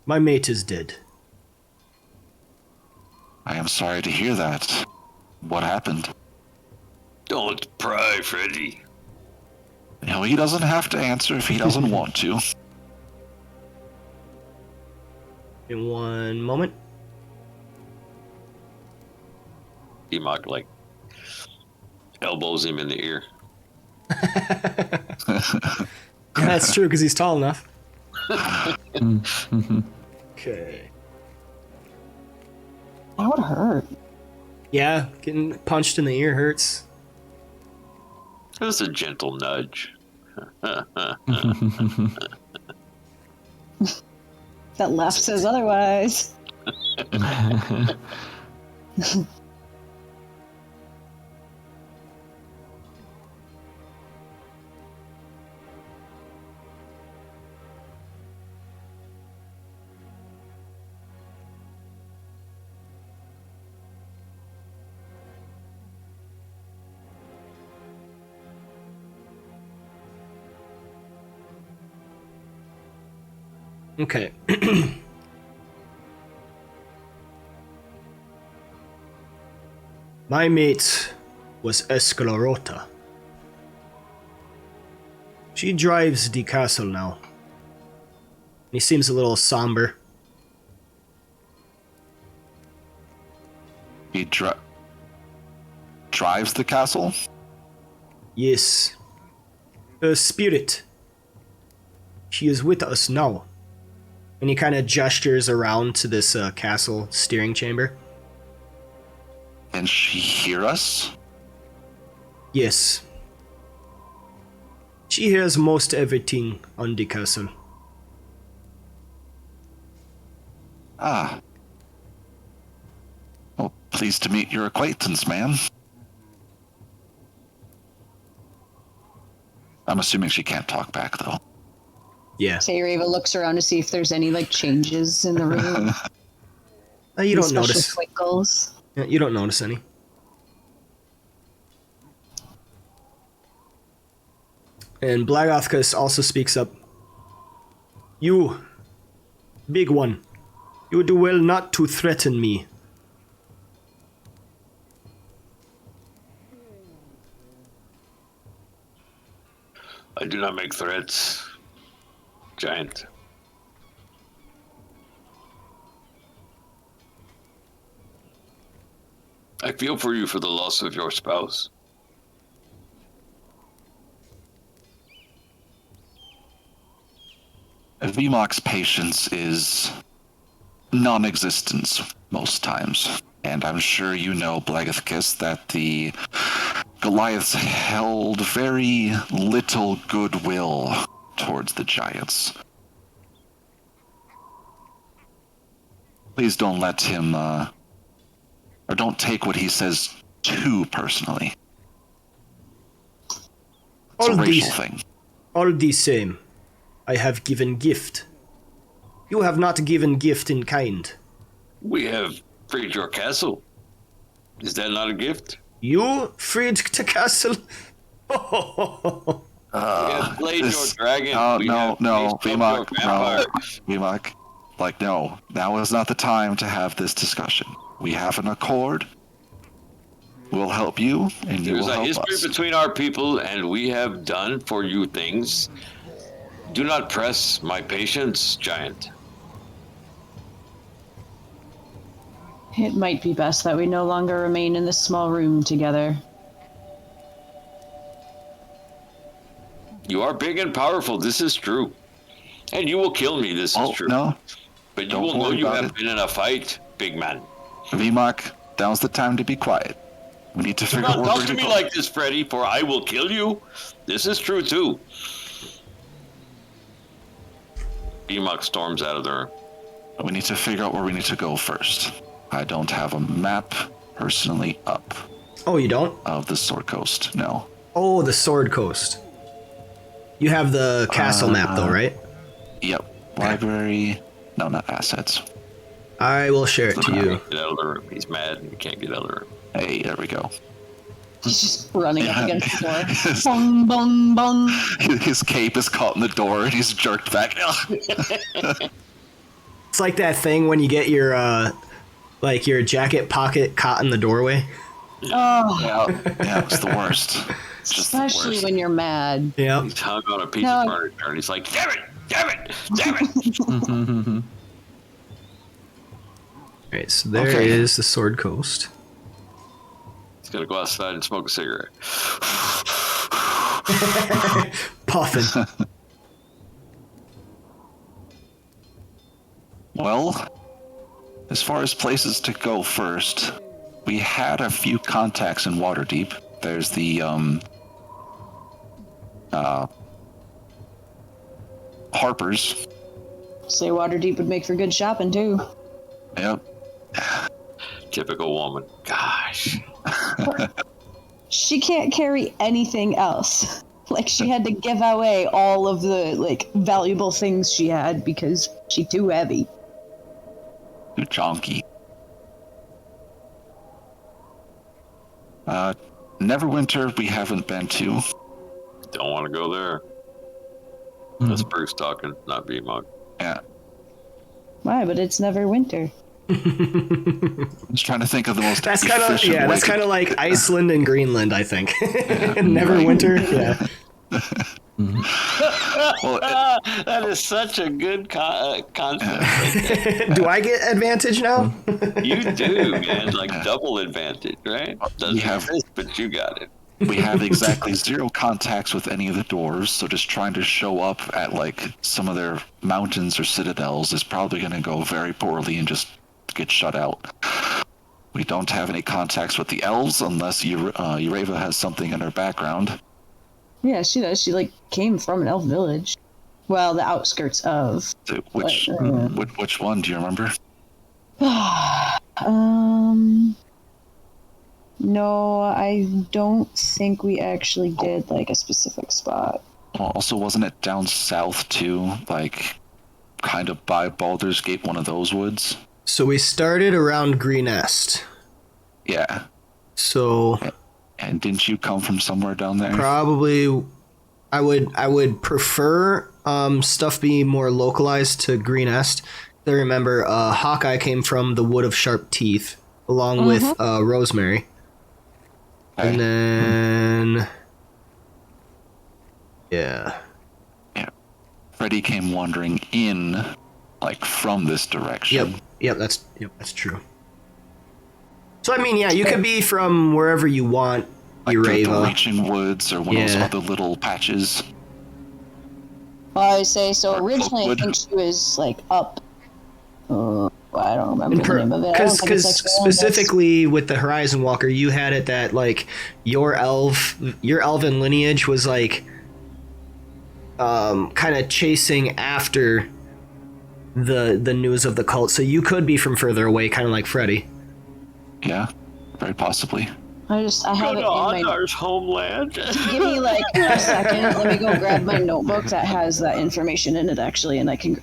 My mate is dead. I am sorry to hear that. What happened? don't pry, Freddy. You know, he doesn't have to answer if he doesn't want to. In one moment. V-Moc, like, elbows him in the ear. Yeah, that's true, because he's tall enough. Okay. That would hurt. Yeah, getting punched in the ear hurts. It was a gentle nudge. That laugh says otherwise. Okay. My mate was Esclarota. She drives the castle now. He seems a little somber. He drives the castle? Yes. Her spirit. She is with us now. And he kind of gestures around to this castle steering chamber. Can she hear us? Yes. She hears most everything on the castle. Ah. Well, pleased to meet your acquaintance, ma'am. I'm assuming she can't talk back, though. Yeah. Sayreva looks around to see if there's any like changes in the room. You don't Special notice. twinkles. Yeah, you don't notice any. And Blagathkus also speaks up. You, big one, you do well not to threaten me. I do not make threats, giant. I feel for you for the loss of your spouse. Vimok's patience is non-existent most times. And I'm sure you know, Blagathkus, that the Goliaths held very little goodwill towards the giants. Please don't let him, or don't take what he says too personally. It's a racial thing. All the same, I have given gift. You have not given gift in kind. We have freed your castle. Is that not a gift? You freed the castle? We have played your dragon. No, your Vimok, vampire. Vimok. Like, no, now is not the time to have this discussion. We have an accord. We'll help you, and you will There's a help history us. between our people, and we have done for you things. Do not press my patience, giant. It might be best that we no longer remain in this small room together. You are big and powerful, this is true. And you will kill me, this is true. No, But you don't will know worry you about have it. been in a fight, big man. Vimok, now's the time to be quiet. We need to Do figure not out where talk we're to going to me go. like this, Freddy, for I will kill you. This is true, too. Emok storms out of the room. We need to figure out where we need to go first. I don't have a map personally up Oh, you don't? of the Sword Coast. No. Oh, the Sword Coast. You have the castle map, though, right? Yep. Library. No, not assets. I will share it to you. Get out of the room. He's mad and he can't get out of the room. Hey, there we go. He's just running up against the door. his, Bong, bong, bong. his cape is caught in the door and he's jerked back. It's like that thing when you get your your jacket pocket caught in the doorway. Oh, yeah, it's the worst. It's just the especially worst. when you're mad. Yeah. He's hung on a piece No. of furniture and he's like, damn it! Damn it! Damn it! Alright, so there Okay. is the Sword Coast. He's gonna go outside and smoke a cigarette. Puffin. Well, as far as places to go first, we had a few contacts in Waterdeep. There's the Harper's. Say Waterdeep would make for good shopping too. Yep. Typical woman. Gosh. She can't carry anything else. Like she had to give away all of the valuable things she had because she's too heavy. Too chonky. Neverwinter we haven't been to. Don't want to go there. That's Bruce talking, not B-Mug. Yeah. Why? But it's never winter. I'm just trying to think of the most That's kind of efficient way that's to- kind of like Iceland and Greenland, I think. Never winter. Yeah. Well, That is such a good concept. Do I get advantage now? You do, man. Like double advantage, right? Doesn't We have- exist, but you got it. we have exactly 0 contacts with any of the doors, so just trying to show up at like some of their mountains or citadels is probably going to go very poorly and just get shut out. We don't have any contacts with the elves unless Ureva has something in her background. Yeah, she does. She like came from an elf village. Well, the outskirts of. So which one do you remember? No, I don't think we actually did like a specific spot. Well, also, wasn't it down south too, like kind of by Baldur's Gate, one of those woods? So we started around Greenest. Yeah. So And didn't you come from somewhere down there? probably I would prefer stuff be more localized to Greenest. I remember Hawkeye came from the Wood of Sharp Teeth along with Rosemary. Okay. And then yeah. Freddy came wandering in, like from this direction. Yep, that's true. So I mean, yeah, you could be from wherever you want, Like the Ureva. Reaching Woods or one of those Yeah. other little patches. Well, I say so. Or Originally, I Oakwood. think she was like up. I don't remember the name of it. I don't Because think it's like specifically with the Horizon Walker, you had it that like your elven lineage was like kind of chasing after the news of the cult, so you could be from further away, kind of like Freddy. Yeah, very possibly. I Go have to it in my. Andar's homeland. Give me like a second. Let me go grab my notebook that has that information in it actually, and I can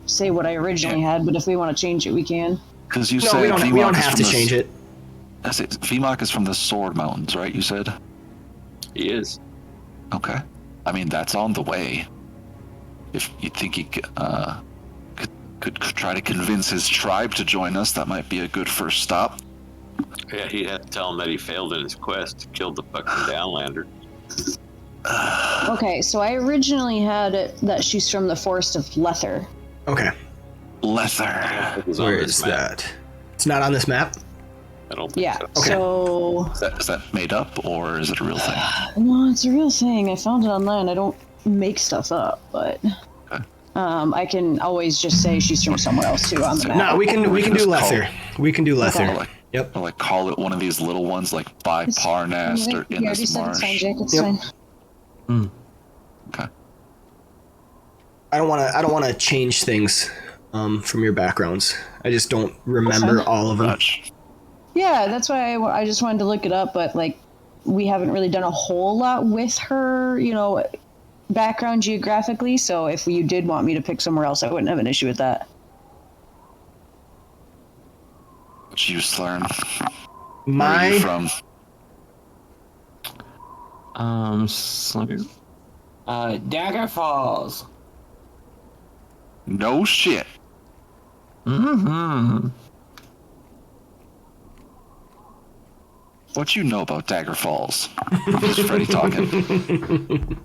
say what I originally had. But if we want to change it, we can. Because you No, said we don't Vimok is have from to the- change it. I said Vimok is from the Sword Mountains, right? You said. He is. Okay. I mean, that's on the way. If you think he could try to convince his tribe to join us, that might be a good first stop. Yeah, he'd have to tell him that he failed in his quest to kill the fucking Downlander. Okay, so I originally had it that she's from the Forest of Lether. Okay, Lether. It was on where this is map. that? It's not on this map. I don't think Yeah. so. Okay. So Is that made up or is it a real thing? no, it's a real thing. I found it online. I don't make stuff up, but Okay. I can always just say she's from somewhere else too on the map. No, we can do just call Lether. We can do Lether. Okay. Or like, Yep. or like call it one of these little ones, like by It's- Parnast or in You already this said it's fine, marsh. Jake. It's Yep. fine. Okay. I don't want to change things from your backgrounds. I just don't remember fine. all of them. Much. Yeah, that's why I just wanted to look it up, but like we haven't really done a whole lot with her, background geographically. So if you did want me to pick somewhere else, I wouldn't have an issue with that. What you learn? Where are My you from? Dagger Falls. No shit. Mm-hmm. What you know about Dagger Falls? This is Freddy talking.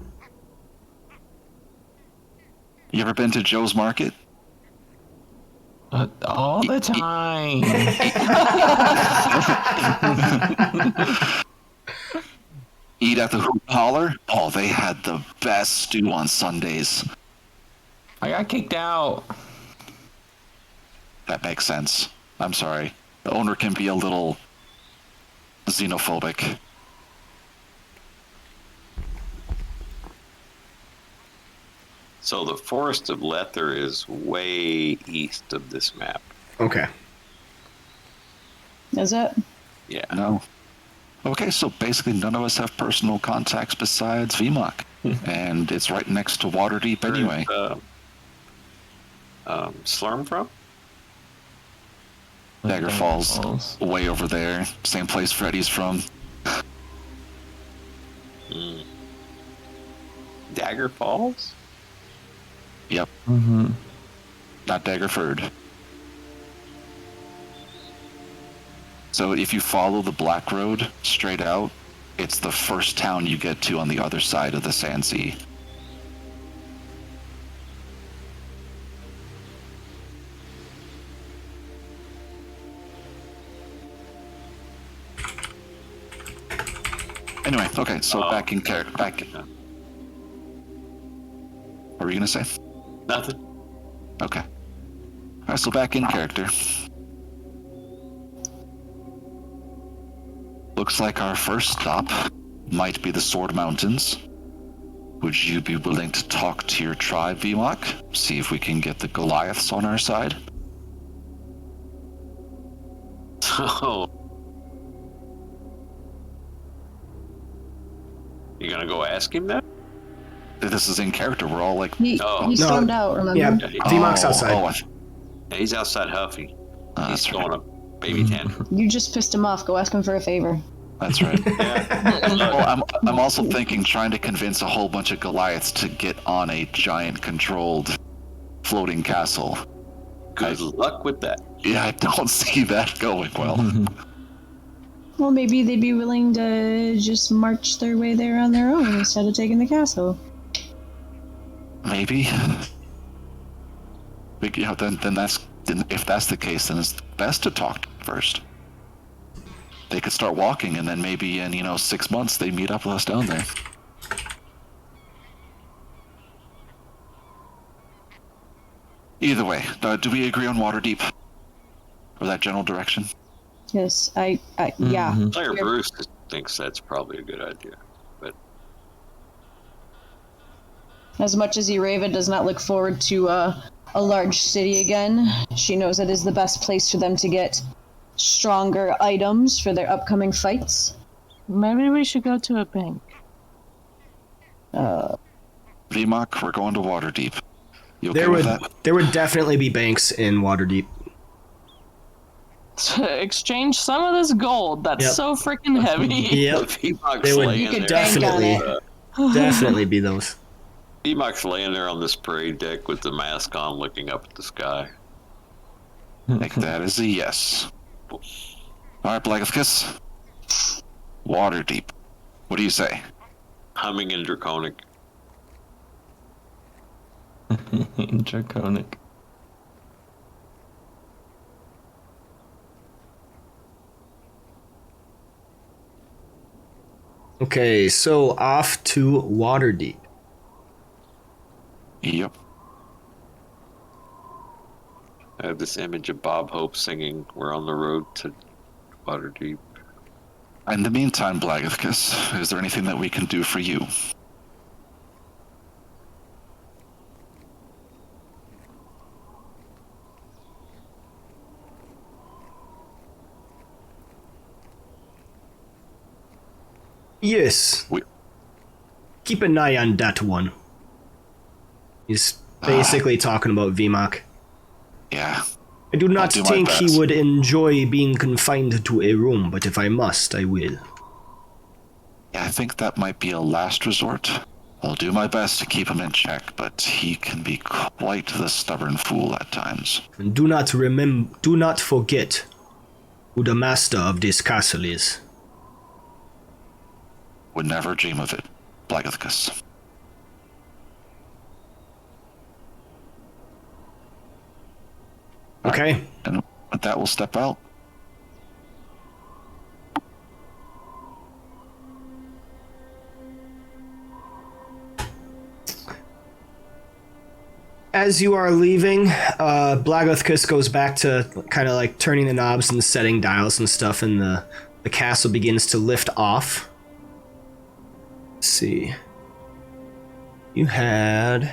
You ever been to Joe's Market? All the time. Eat at the Hoot and Holler? Oh, they had the best stew on Sundays. I got kicked out. That makes sense. I'm sorry. The owner can be a little xenophobic. So the Forest of Lether is way east of this map. okay. Is it? Yeah. No. Okay, so basically none of us have personal contacts besides VMOC. And it's right next to Waterdeep anyway. Where's, Slurm from? Dagger Falls, way over there. Same place Freddy's from. Dagger Falls? Yep. Mm-hmm. not Daggerford. So if you follow the Black Road straight out, it's the first town you get to on the other side of the Sand Sea. Anyway, okay, so back in character. What were you gonna say? Nothing. Okay. Alright, so back in character. Looks like our first stop might be the Sword Mountains. Would you be willing to talk to your tribe, Vmok? See if we can get the Goliaths on our side? Oh. You gonna go ask him that? This is in character. We're all like... He Oh. stormed out, remember? Yeah, Vmok's outside. Yeah, he's outside Huffy. He's That's going right. up baby tent. You just pissed him off. Go ask him for a favor. That's right. Yeah. Well, I'm also thinking trying to convince a whole bunch of Goliaths to get on a giant controlled floating castle. Good luck with that. Yeah, I don't see that going well. Well, maybe they'd be willing to just march their way there on their own instead of taking the castle. Maybe. But, then if that's the case, then it's best to talk first. They could start walking, and then maybe in 6 months they meet up with us down there. Either way, do we agree on Waterdeep? Or that general direction? Yes, yeah. Player Bruce thinks that's probably a good idea. But As much as Ireva does not look forward to a large city again, she knows it is the best place for them to get stronger items for their upcoming fights. Maybe we should go to a bank. Vmok, we're going to Waterdeep. You okay There with would that? there would definitely be banks in Waterdeep. To exchange some of this gold that's Yep. so freaking heavy. Yep, Vmok's They would- laying You could there. definitely- definitely be those. Vmok's laying there on this parade deck with the mask on, looking up at the sky. Take that as a yes. Alright, Blagathkus. Waterdeep. What do you say? Humming in Draconic. Draconic. Okay, so off to Waterdeep. Yep. I have this image of Bob Hope singing, "We're on the road to Waterdeep." In the meantime, Blagathkus, is there anything that we can do for you? Yes. We- Keep an eye on that one. He's basically talking about Vmok. Yeah. I do not do my think best. he would enjoy being confined to a room, but if I must, I will. Yeah, I think that might be a last resort. I'll do my best to keep him in check, but he can be quite the stubborn fool at times. And do not forget who the master of this castle is. Would never dream of it, Blagathkus. Okay? And with that, we'll step out. As you are leaving, Blagathkus goes back to kind of like turning the knobs and setting dials and stuff, and the castle begins to lift off. Let's see. You had...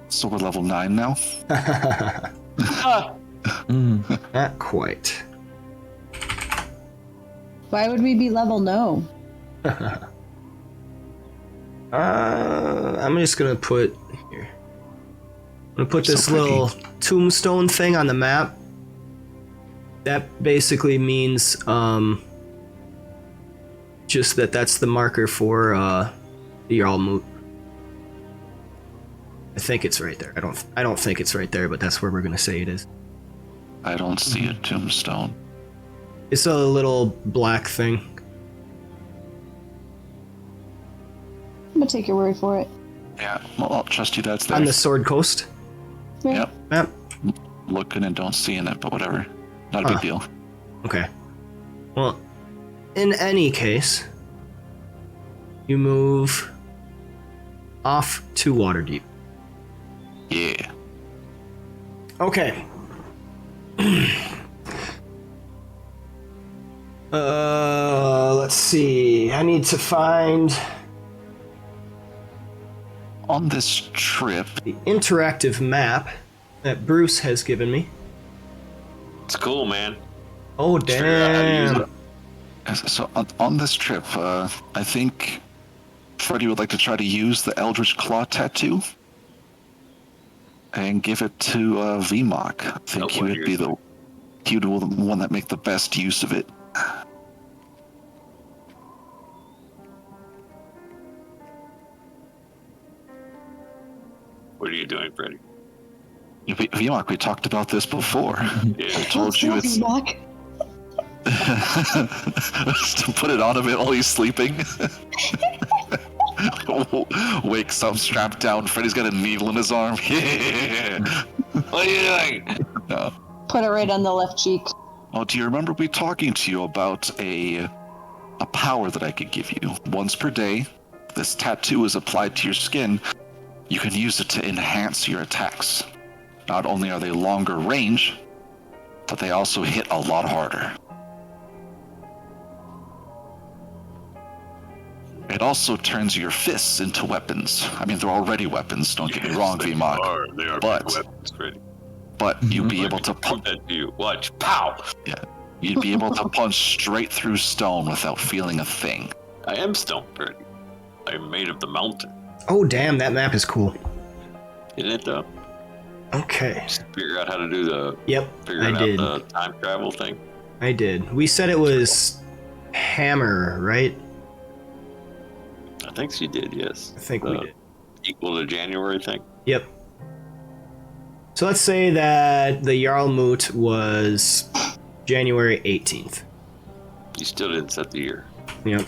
So we're level 9 now? Not quite. Why would we be level no? I'm just gonna put here. I'm gonna put So this pretty. little tombstone thing on the map. That basically means just that's the marker for the Jarlmoot. I think it's right there. I don't think it's right there, but that's where we're gonna say it is. I don't see a tombstone. It's a little black thing. I'm gonna take your word for it. Yeah, well, I'll trust you that's there. On the Sword Coast. Yeah. Yep. Map. Looking and don't see it, but whatever. Not a big deal. Okay. Well, in any case, you move off to Waterdeep. Yeah. Okay. Let's see. I need to find On this trip, the interactive map that Bruce has given me. It's cool, man. Oh, Figure out how to use damn. it. so on this trip, I think Freddy would like to try to use the Eldritch Claw tattoo and give it to VMOC. I think he would be the one that make the best use of it. What are you doing, Freddy? VMOC, we talked about this before. Yeah. I told you it's Mark. to put it on him while he's sleeping. Wakes up, strapped down. Freddy's got a needle in his arm. What are you doing? No. Put it right on the left cheek. Oh, do you remember me talking to you about a power that I could give you? Once per day, this tattoo is applied to your skin. You can use it to enhance your attacks. Not only are they longer range, but they also hit a lot harder. It also turns your fists into weapons. I mean, they're already weapons, don't get me wrong, VMOC. They are But- big weapons, Freddy. But you'd be able to Put that to you. Watch. Pow! you'd be able to punch straight through stone without feeling a thing. I am stone, Freddy. I'm made of the mountain. Oh, damn, that map is cool. Isn't it, though? Okay. Just figure out how to do the... Yep, Figuring I did. out the time travel thing. I did. We said it was hammer, right? I think she did, yes. I think we did. Equal to January thing. Yep. So let's say that the Jarlmoot was January 18th. You still didn't set the year. Yep.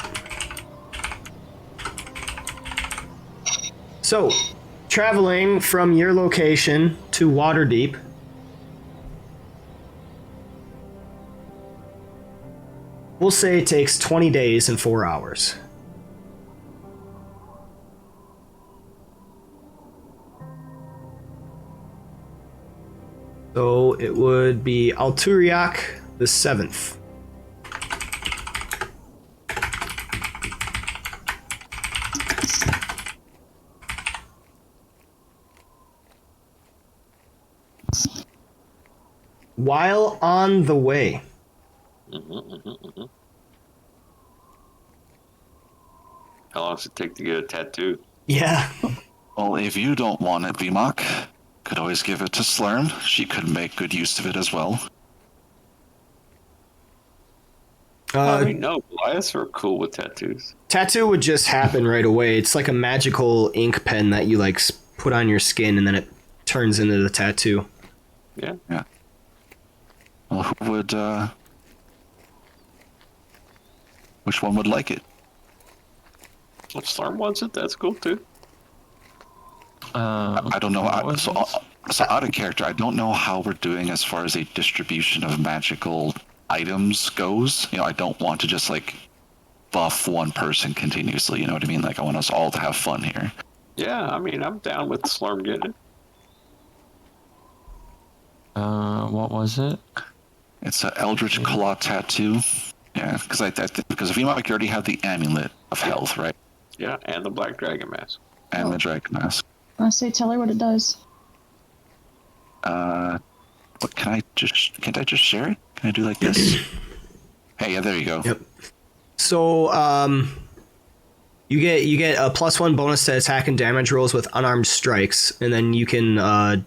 So, traveling from your location to Waterdeep, we'll say it takes 20 days and 4 hours. So it would be Alturiak the 7th. While on the way, How long does it take to get a tattoo? yeah, Well, if you don't want it, VMOC, could always give it to Slurm. She could make good use of it as well. I mean, no, Goliaths are cool with tattoos. tattoo would just happen right away. It's like a magical ink pen that you like put on your skin and then it turns into the tattoo. Yeah. Well, who would, which one would like it? If Storm wants it, that's cool too. I don't know. what was So out of character, I don't know how we're doing as far as a distribution of magical items goes. You know, I don't want to just like buff one person continuously. You know what I mean? Like I want us all to have fun here. Yeah, I mean, I'm down with Slurm getting it. What was it? It's an Eldritch Claw tattoo. Yeah, because if you might already have the amulet of health, right? Yeah, and the Black Dragon Mask. And the dragon mask. I say tell her what it does. What can't I just share it? Can I do like this? Hey, yeah, there you go. Yep. So, you get a +1 bonus to attack and damage rolls with unarmed strikes, and then you can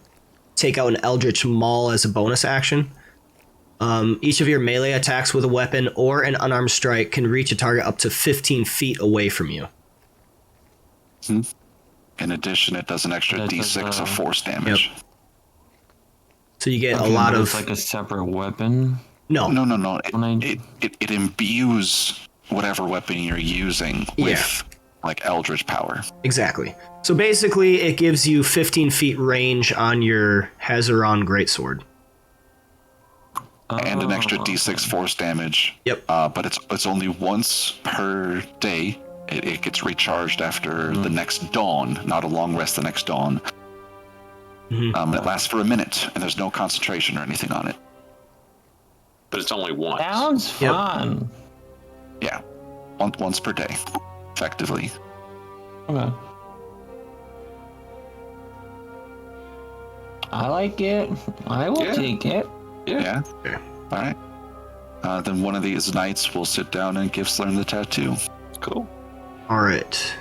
take out an Eldritch Maul as a bonus action. Each of your melee attacks with a weapon or an unarmed strike can reach a target up to 15 feet away from you. In addition, it does an extra That d6 does, of force damage. Yep. So you get a Okay, lot but of... it's like a separate weapon. No. No. When I- It imbues whatever weapon you're using with like eldritch power. Exactly. So basically, it gives you 15 feet range on your Hazaron Greatsword. And an extra Oh, d6 force damage. Yep. But it's only once per day. It gets recharged after the next dawn, not a long rest the next dawn. It lasts for a minute, and there's no concentration or anything on it. But it's only once. Sounds Yep. fun. Yeah, once per day, effectively. Okay. I like it. I will Yeah. take it. Yeah. Okay. All right. Then one of these nights we'll sit down and give Slurm the tattoo. Cool. All right.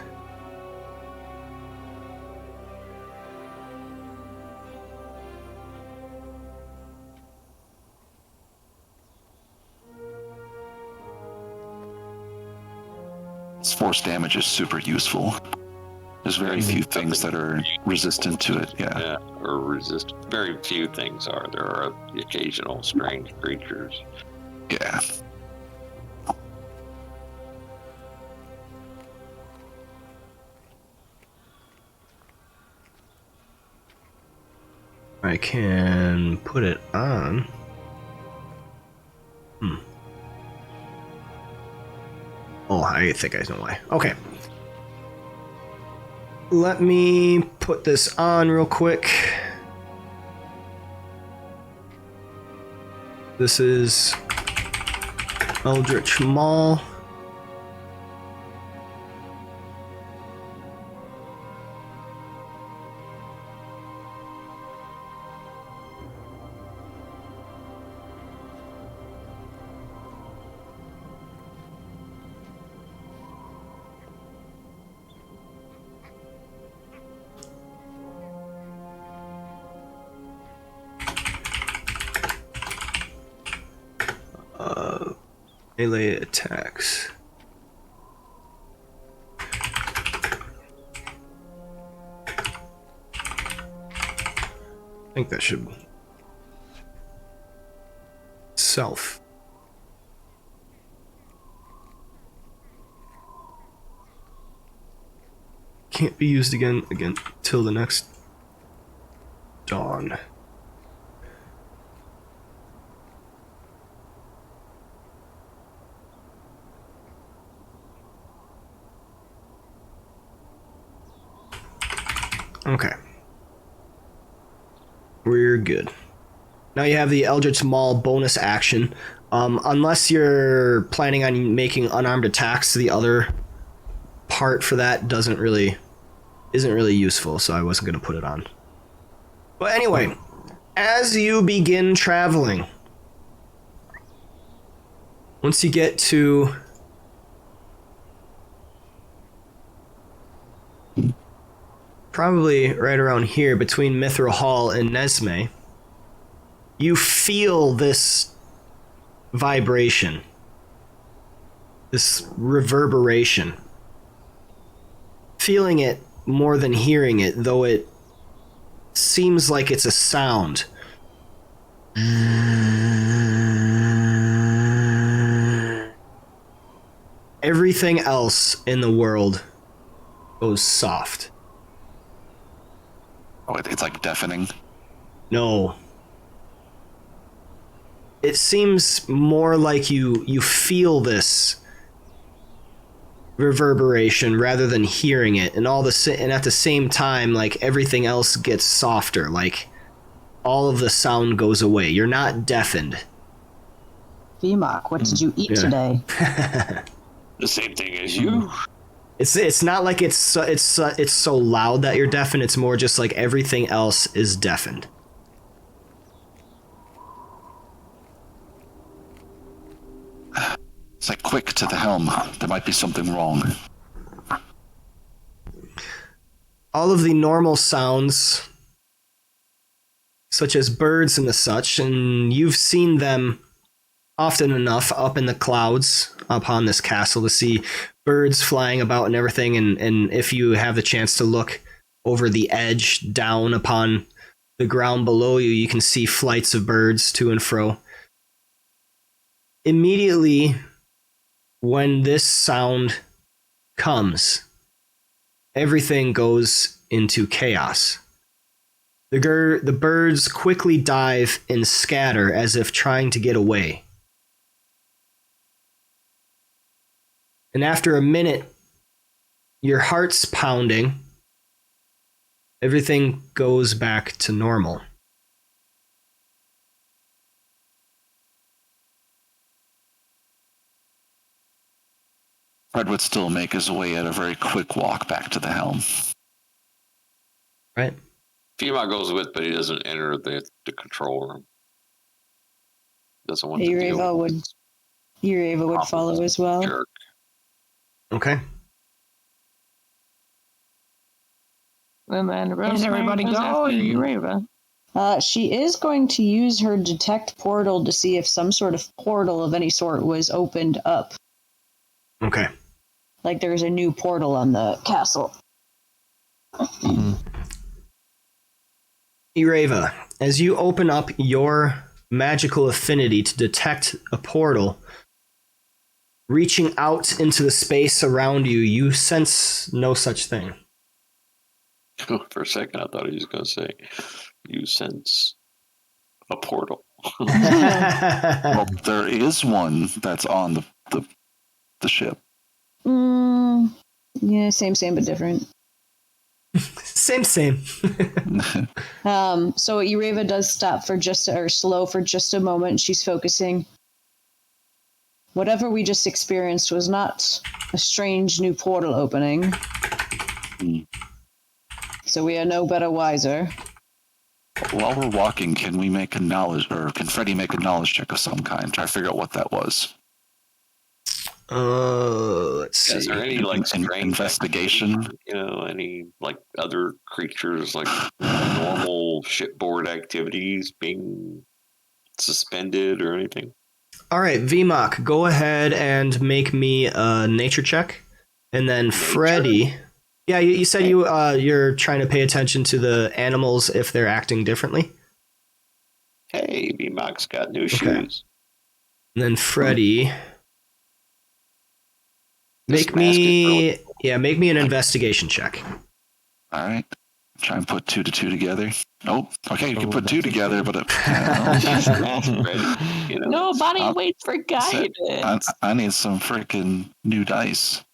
Its force damage is super useful. There's very few things that are resistant to it. Yeah. Or resist. Very few things are. There are the occasional strange creatures. Yeah. I can put it on. Oh, I think I know why. Okay. Let me put this on real quick. This is Eldritch Maul. Melee attacks. I think that should... Self. Can't be used again till the next dawn. Okay. We're good. Now you have the Eldritch Maul bonus action. Unless you're planning on making unarmed attacks, the other part for that isn't really useful, so I wasn't going to put it on. But anyway, as you begin traveling, once you get to probably right around here between Mithril Hall and Nesme, you feel this vibration, this reverberation. Feeling it more than hearing it, though it seems like it's a sound. Everything else in the world goes soft. Oh, it's like deafening. No. It seems more like you feel this reverberation rather than hearing it, and and at the same time, like, everything else gets softer. Like, all of the sound goes away. You're not deafened. VMOC, what did you eat today? The same thing as you. It's not like it's so loud that you're deafened. It's more just like everything else is deafened. It's like, quick to the helm. There might be something wrong. All of the normal sounds, such as birds and the such, and you've seen them often enough up in the clouds upon this castle to see birds flying about and everything. And if you have the chance to look over the edge down upon the ground below you, you can see flights of birds to and fro. Immediately, when this sound comes, everything goes into chaos. The birds quickly dive and scatter as if trying to get away. And after a minute, your heart's pounding. Everything goes back to normal. Fred would still make his way at a very quick walk back to the helm. Right? Tiamat goes with, but he doesn't enter the control room. Doesn't want to deal with Ureva would follow as well. jerk. Okay. And then Where's everybody going? Ureva. She is going to use her detect portal to see if some sort of portal of any sort was opened up. Okay. Like there's a new portal on the castle. Ureva, as you open up your magical affinity to detect a portal, reaching out into the space around you, you sense no such thing. For a second, I thought he was going to say, "You sense a portal." Well, there is one that's on the ship. Yeah, same, but different. Same. So Ureva does stop slow for just a moment. She's focusing. Whatever we just experienced was not a strange new portal opening. So we are no better wiser. While we're walking, can Freddy make a knowledge check of some kind? Try to figure out what that was. Let's see. Is there any strange investigation? activity, any other creatures, normal shipboard activities being suspended or anything? All right, VMOC, go ahead and make me a nature check, and then Freddy. Yeah, you said you're trying to pay attention to the animals if they're acting differently. Hey, B-Mock's got new shoes. And then Freddy, make me an investigation check. All right. Try and put 2 to 2 together. Nope. Okay, you can put 2 together, but Nobody waits for guidance. I need some freaking new dice.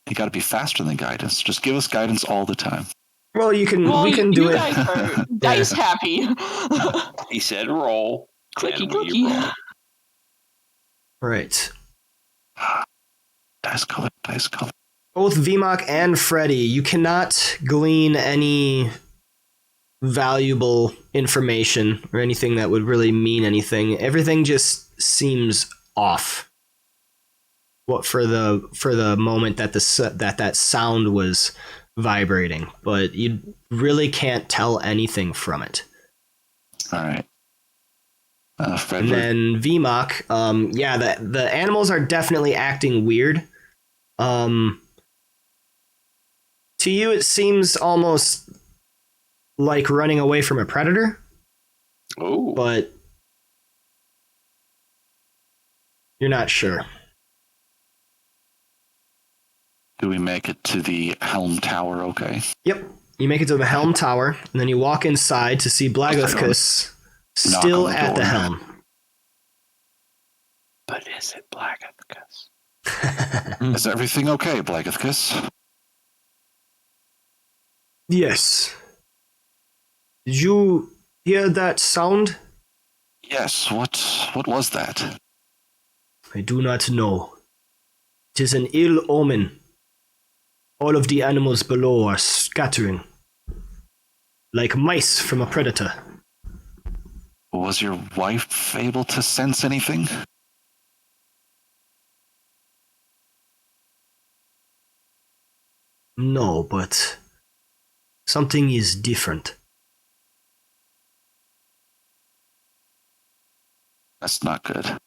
You got to be faster than guidance. Just give us guidance all the time. Well, we can do you it. Guys are dice happy. He said roll. Clicky. Roll. Right. Dice color. Both VMOC and Freddy, you cannot glean any valuable information or anything that would really mean anything. Everything just seems off. What for the moment that that sound was vibrating, but you really can't tell anything from it. All right. And then VMOC, the animals are definitely acting weird. To you, it seems almost like running away from a predator. Oh. But you're not sure. Do we make it to the helm tower okay? Yep. You make it to the helm tower, and then you walk inside to see Blagathkus still at the helm. But is it Blagathkus? Is everything okay, Blagathkus? Yes. Did you hear that sound? Yes, what was that? I do not know. It is an ill omen. All of the animals below are scattering, like mice from a predator. Was your wife able to sense anything? No, but something is different. That's not good.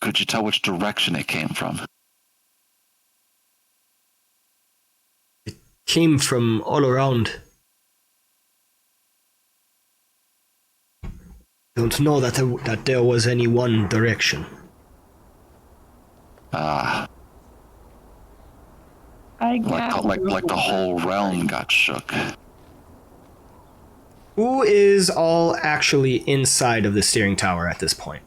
Could you tell which direction it came from? Came from all around. Don't know that there was any one direction. Ah, I guess. like the whole realm got shook. Who is all actually inside of the steering tower at this point?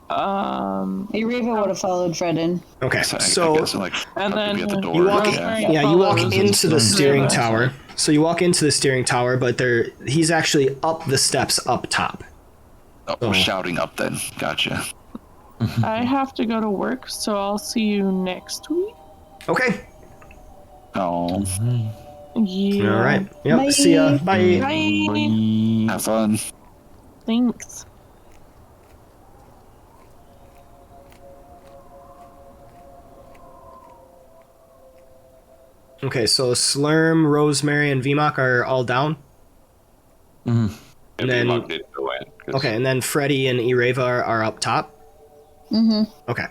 Areva would have followed Fred in. Okay, I so guess, like, And I'll be then at the door. you walk, yeah. you walk follows into the steering Areva. tower. So you walk into the steering tower, but he's actually up the steps up top. Oh, we're shouting up then. Gotcha. I have to go to work, so I'll see you next week. Okay. Oh, Yeah. All right. Yep. Bye. See ya. Bye. Bye. have fun. Thanks. Okay, so Slurm, Rosemary, and Vmok are all down. Mhm. And then- Vmok didn't go in. 'cause Okay, and then Freddy and Ireva are up top. Mm-hmm. Okay.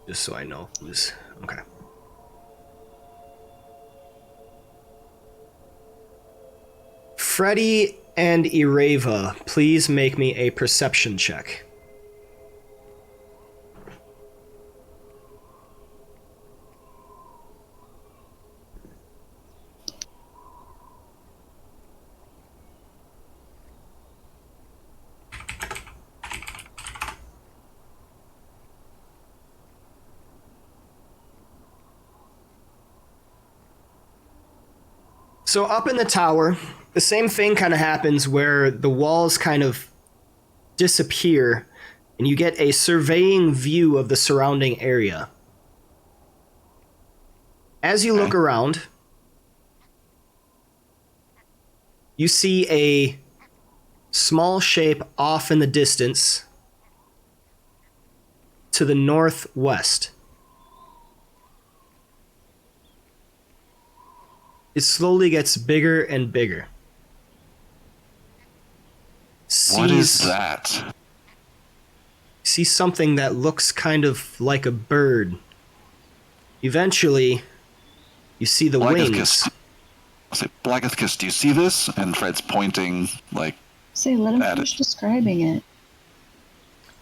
Just so I know who's okay. Freddy and Ireva, please make me a perception check. So up in the tower, the same thing kind of happens where the walls kind of disappear and you get a surveying view of the surrounding area. As you look around, you see a small shape off in the distance to the northwest. It slowly gets bigger and bigger. What is that? See something that looks kind of like a bird. Eventually, you see the wings. Blackithcus. I say, Blackithcus, do you see this? And Fred's pointing, like, Say, let him At finish it. describing it.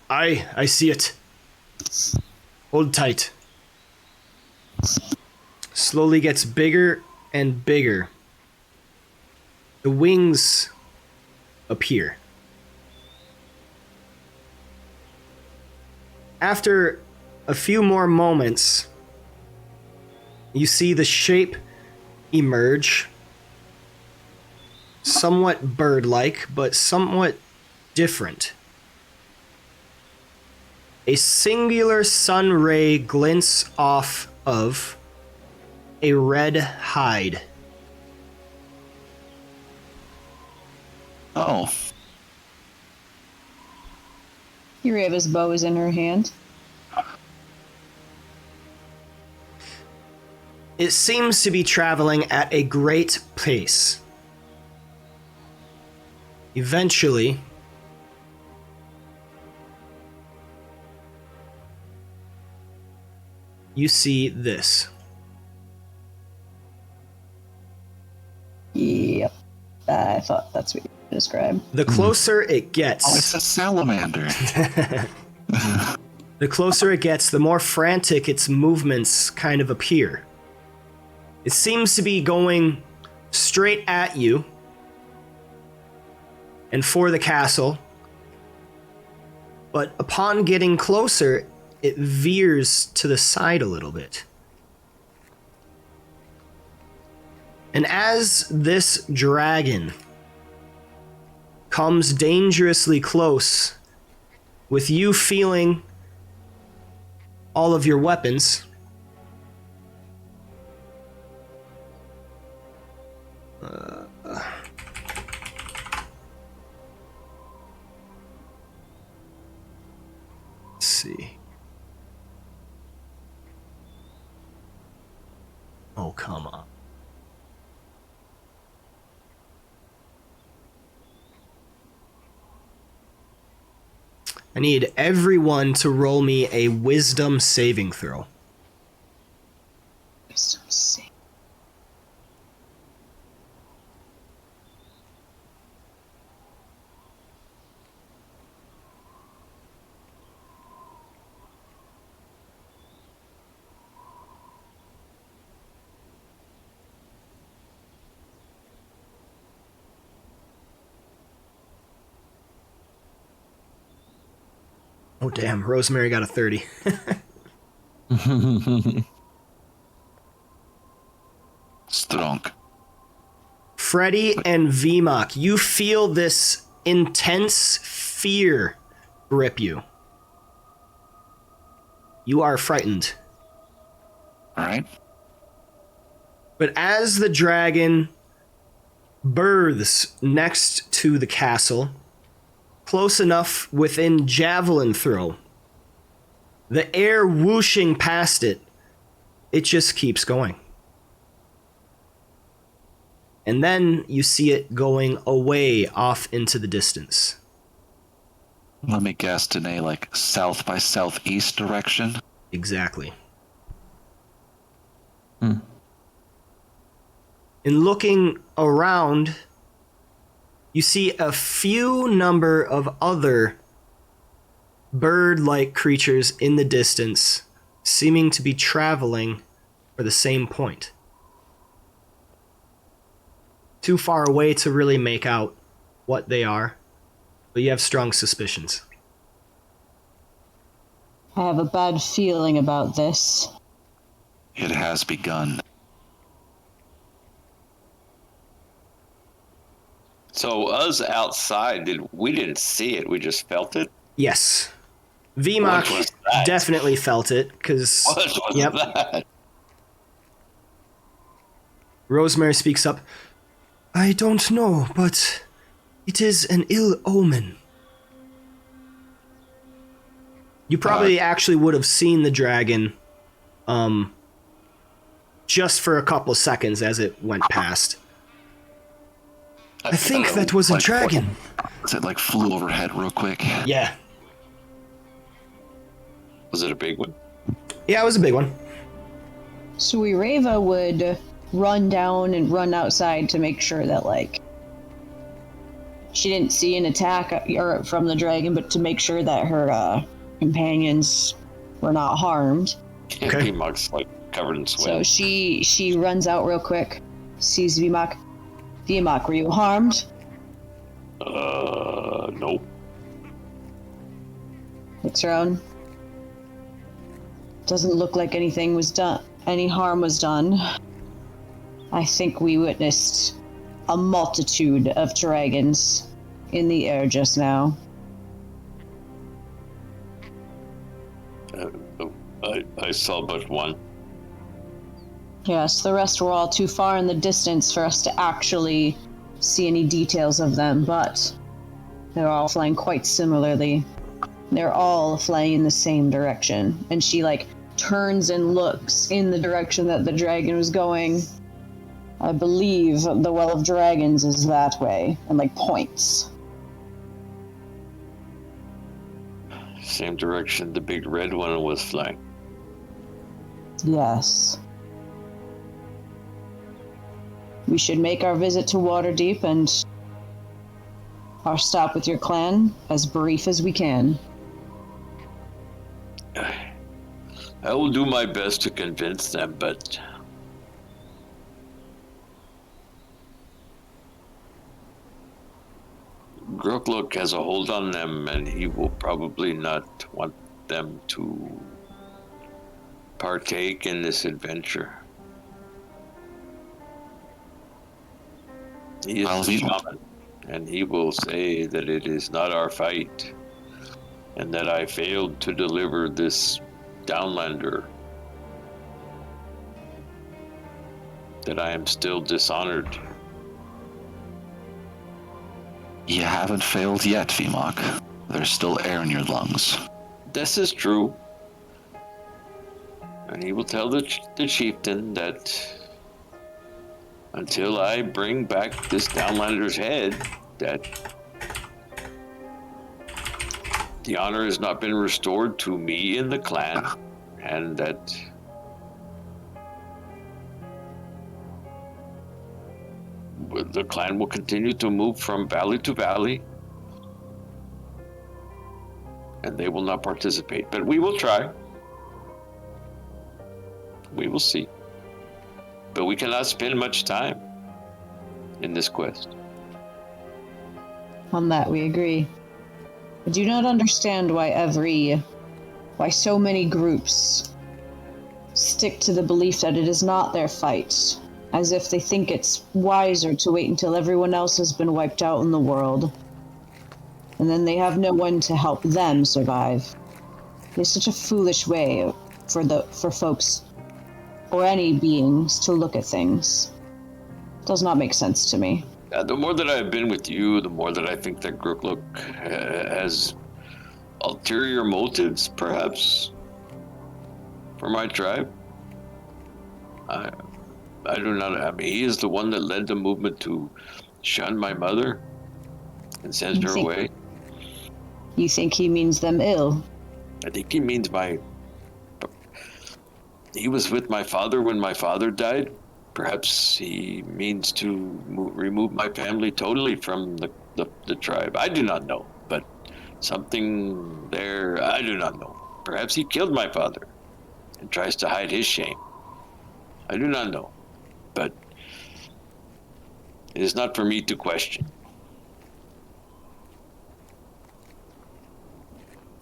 I see it. Hold tight. Slowly gets bigger and bigger. The wings appear. After a few more moments, you see the shape emerge. Somewhat bird-like, but somewhat different. A singular sun ray glints off of a red hide. oh, Areva's bow is in her hand. It seems to be traveling at a great pace. Eventually, you see this. Yep. I thought that's what you described. The closer it oh, it's gets, a salamander. the closer it gets, the more frantic its movements kind of appear. It seems to be going straight at you and for the castle, but upon getting closer, it veers to the side a little bit. And as this dragon comes dangerously close, with you feeling all of your weapons, let's see. Oh, come on. I need everyone to roll me a wisdom saving throw. Oh, damn. Rosemary got a 30. Strong. Freddy and VMOC, you feel this intense fear grip you. You are frightened. All right. But as the dragon births next to the castle, close enough within javelin throw, the air whooshing past it, it just keeps going. And then you see it going away off into the distance. Let me guess, in a like south by southeast direction. Exactly. Hmm. In looking around, you see a few number of other bird-like creatures in the distance, seeming to be traveling for the same point. Too far away to really make out what they are, but you have strong suspicions. I have a bad feeling about this. It has begun. So us outside, we didn't see it. We just felt it. Yes. What was VMOC that? definitely felt it, because... What was Yep. that? Rosemary speaks up. I don't know, but it is an ill omen. You probably actually would have seen the dragon just for a couple seconds as it went past. I think that was a Like, dragon. Was it like flew overhead real quick? Yeah. Was it a big one? Yeah, it was a big one. Suireva would run down and run outside to make sure that, like, she didn't see an attack from the dragon, but to make sure that her companions were not harmed. Okay. P.1's like covered in sweat. So she runs out real quick, sees VMOC. VMOC, were you harmed? Nope. Looks around. Doesn't look like anything was done. Any harm was done. I think we witnessed a multitude of dragons in the air just now. I saw but one. Yes, the rest were all too far in the distance for us to actually see any details of them, but they're all flying quite similarly. They're all flying in the same direction. And she, like, turns and looks in the direction that the dragon was going. I believe the Well of Dragons is that way, and, like, points. Same direction the big red one was flying. Yes. We should make our visit to Waterdeep and our stop with your clan as brief as we can. I will do my best to convince them, but Groklok has a hold on them, and he will probably not want them to partake in this adventure. He is Well, a shaman, and he will say that it is not our fight, and that I failed to deliver this Downlander, that I am still dishonored. You haven't failed yet, VMOC. There's still air in your lungs. This is true. And he will tell the chieftain that until I bring back this Downlander's head, that the honor has not been restored to me in the clan, and that the clan will continue to move from valley to valley, and they will not participate. But we will try. We will see. But we cannot spend much time in this quest. On that, we agree. I do not understand why so many groups stick to the belief that it is not their fight, as if they think it's wiser to wait until everyone else has been wiped out in the world, and then they have no one to help them survive. It's such a foolish way for folks, or any beings, to look at things. It does not make sense to me. The more that I've been with you, the more that I think that Grooklook has ulterior motives, perhaps, for my tribe. I do not. I mean, he is the one that led the movement to shun my mother and send her away. You think he means them ill? I think he means he was with my father when my father died. Perhaps he means to remove my family totally from the tribe. I do not know, but something there, I do not know. Perhaps he killed my father and tries to hide his shame. I do not know, but it is not for me to question.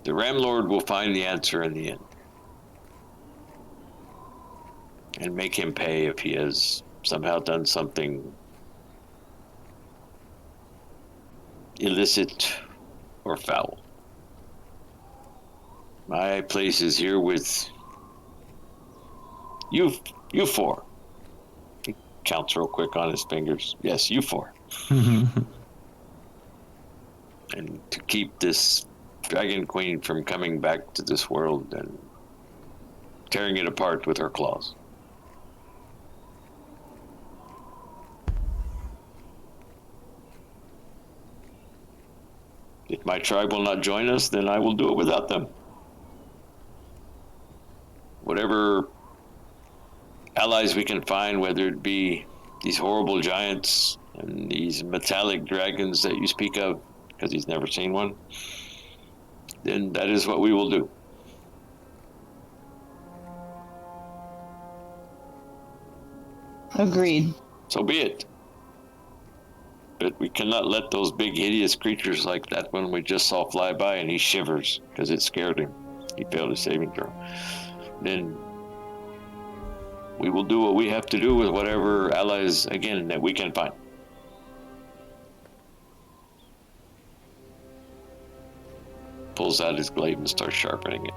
The Ram Lord will find the answer in the end. And make him pay if he has somehow done something illicit or foul. My place is here with you four. He counts real quick on his fingers. Yes, you four. And to keep this Dragon Queen from coming back to this world and tearing it apart with her claws. If my tribe will not join us, then I will do it without them. Whatever allies we can find, whether it be these horrible giants and these metallic dragons that you speak of, because he's never seen one, then that is what we will do. Agreed. So be it. But we cannot let those big hideous creatures like that one we just saw fly by and he shivers because it scared him. He failed his saving throw. Then we will do what we have to do with whatever allies, again, that we can find. Pulls out his blade and starts sharpening it.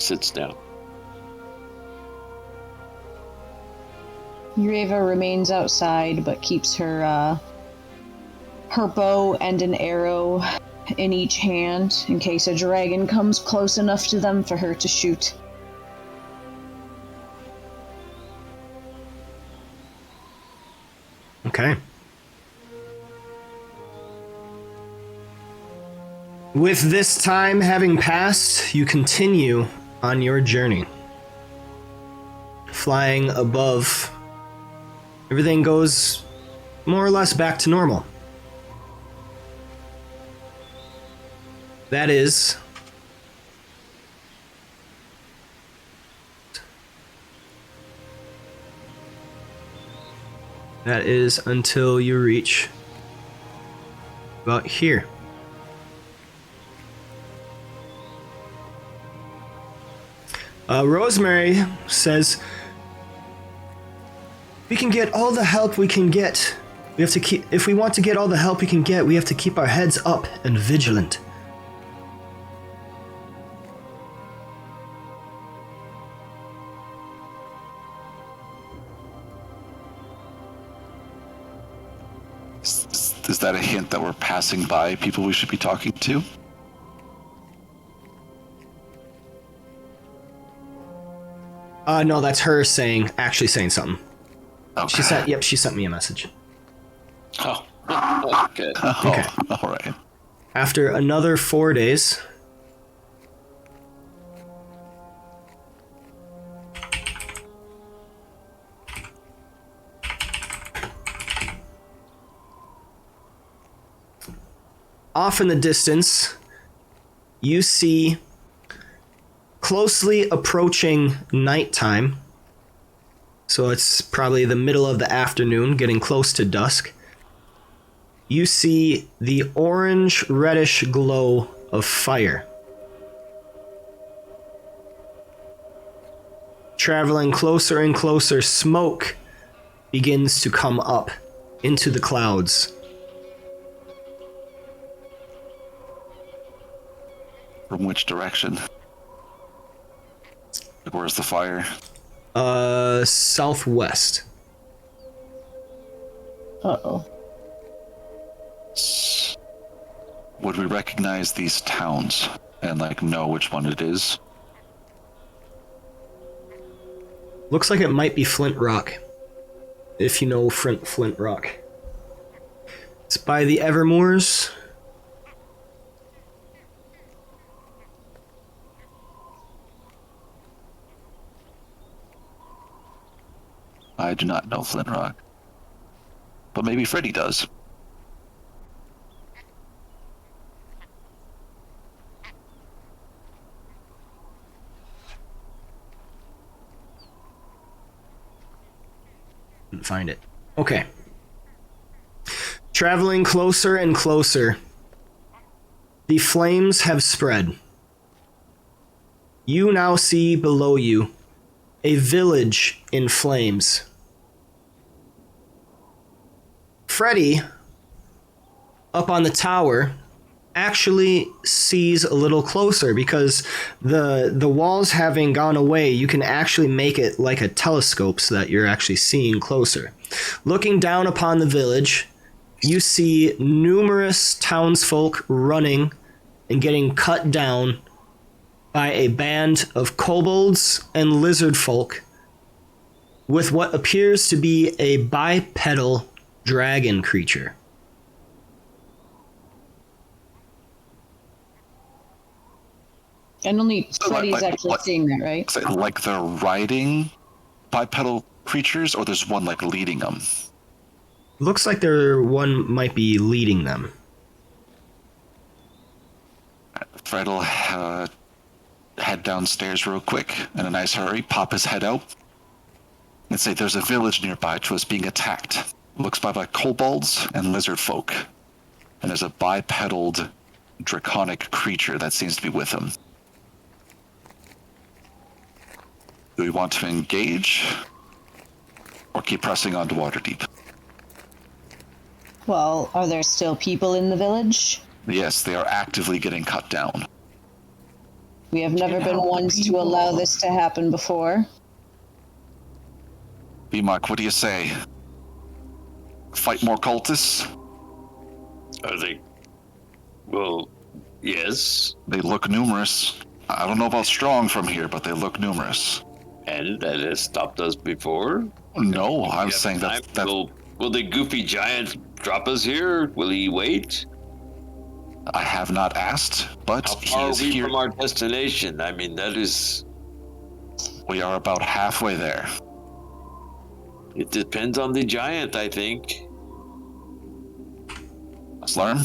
Sits down. Yureva remains outside, but keeps her bow and an arrow in each hand in case a dragon comes close enough to them for her to shoot. Okay. With this time having passed, you continue on your journey. Flying above, everything goes more or less back to normal. That is until you reach about here. Rosemary says, we can get all the help we can get. We have to keep, if we want to get all the help we can get, we have to keep our heads up and vigilant. Is that a hint that we're passing by people we should be talking to? No, that's her actually saying something. Okay. She sent me a message. Oh, okay. Okay. All right. After another 4 days, off in the distance, you see closely approaching nighttime. So it's probably the middle of the afternoon, getting close to dusk. You see the orange reddish glow of fire. Traveling closer and closer, smoke begins to come up into the clouds. From which direction? Where's the fire? Southwest. Uh-oh. Would we recognize these towns and know which one it is? Looks like it might be Flint Rock, if you know Flint Rock. It's by the Evermoors. I do not know Flint Rock. But maybe Freddy does. Couldn't find it. Okay. Traveling closer and closer. The flames have spread. You now see below you a village in flames. Freddy, up on the tower, actually sees a little closer because the walls having gone away, you can actually make it like a telescope so that you're actually seeing closer. Looking down upon the village, you see numerous townsfolk running and getting cut down by a band of kobolds and lizard folk with what appears to be a bipedal dragon creature. And only Freddy's actually seeing that, right? So, they're riding bipedal creatures, or there's one leading them? Looks like one might be leading them. Fred will head downstairs real quick in a nice hurry, pop his head out, and say there's a village nearby to us being attacked. Looks by kobolds and lizard folk. And there's a bipedal draconic creature that seems to be with him. Do we want to engage or keep pressing on to Waterdeep? Well, are there still people in the village? Yes, they are actively getting cut down. We have never been ones to allow this to happen before. B-Mark, what do you say? Fight more cultists? Are they? Well, yes. They look numerous. I don't know about strong from here, but they look numerous. And that has stopped us before? No, I'm saying that... Will the goofy giant drop us here? Will he wait? I have not asked, but How he far is are we here. from our destination? I mean, that is... We are about halfway there. It depends on the giant, I think. Slurm?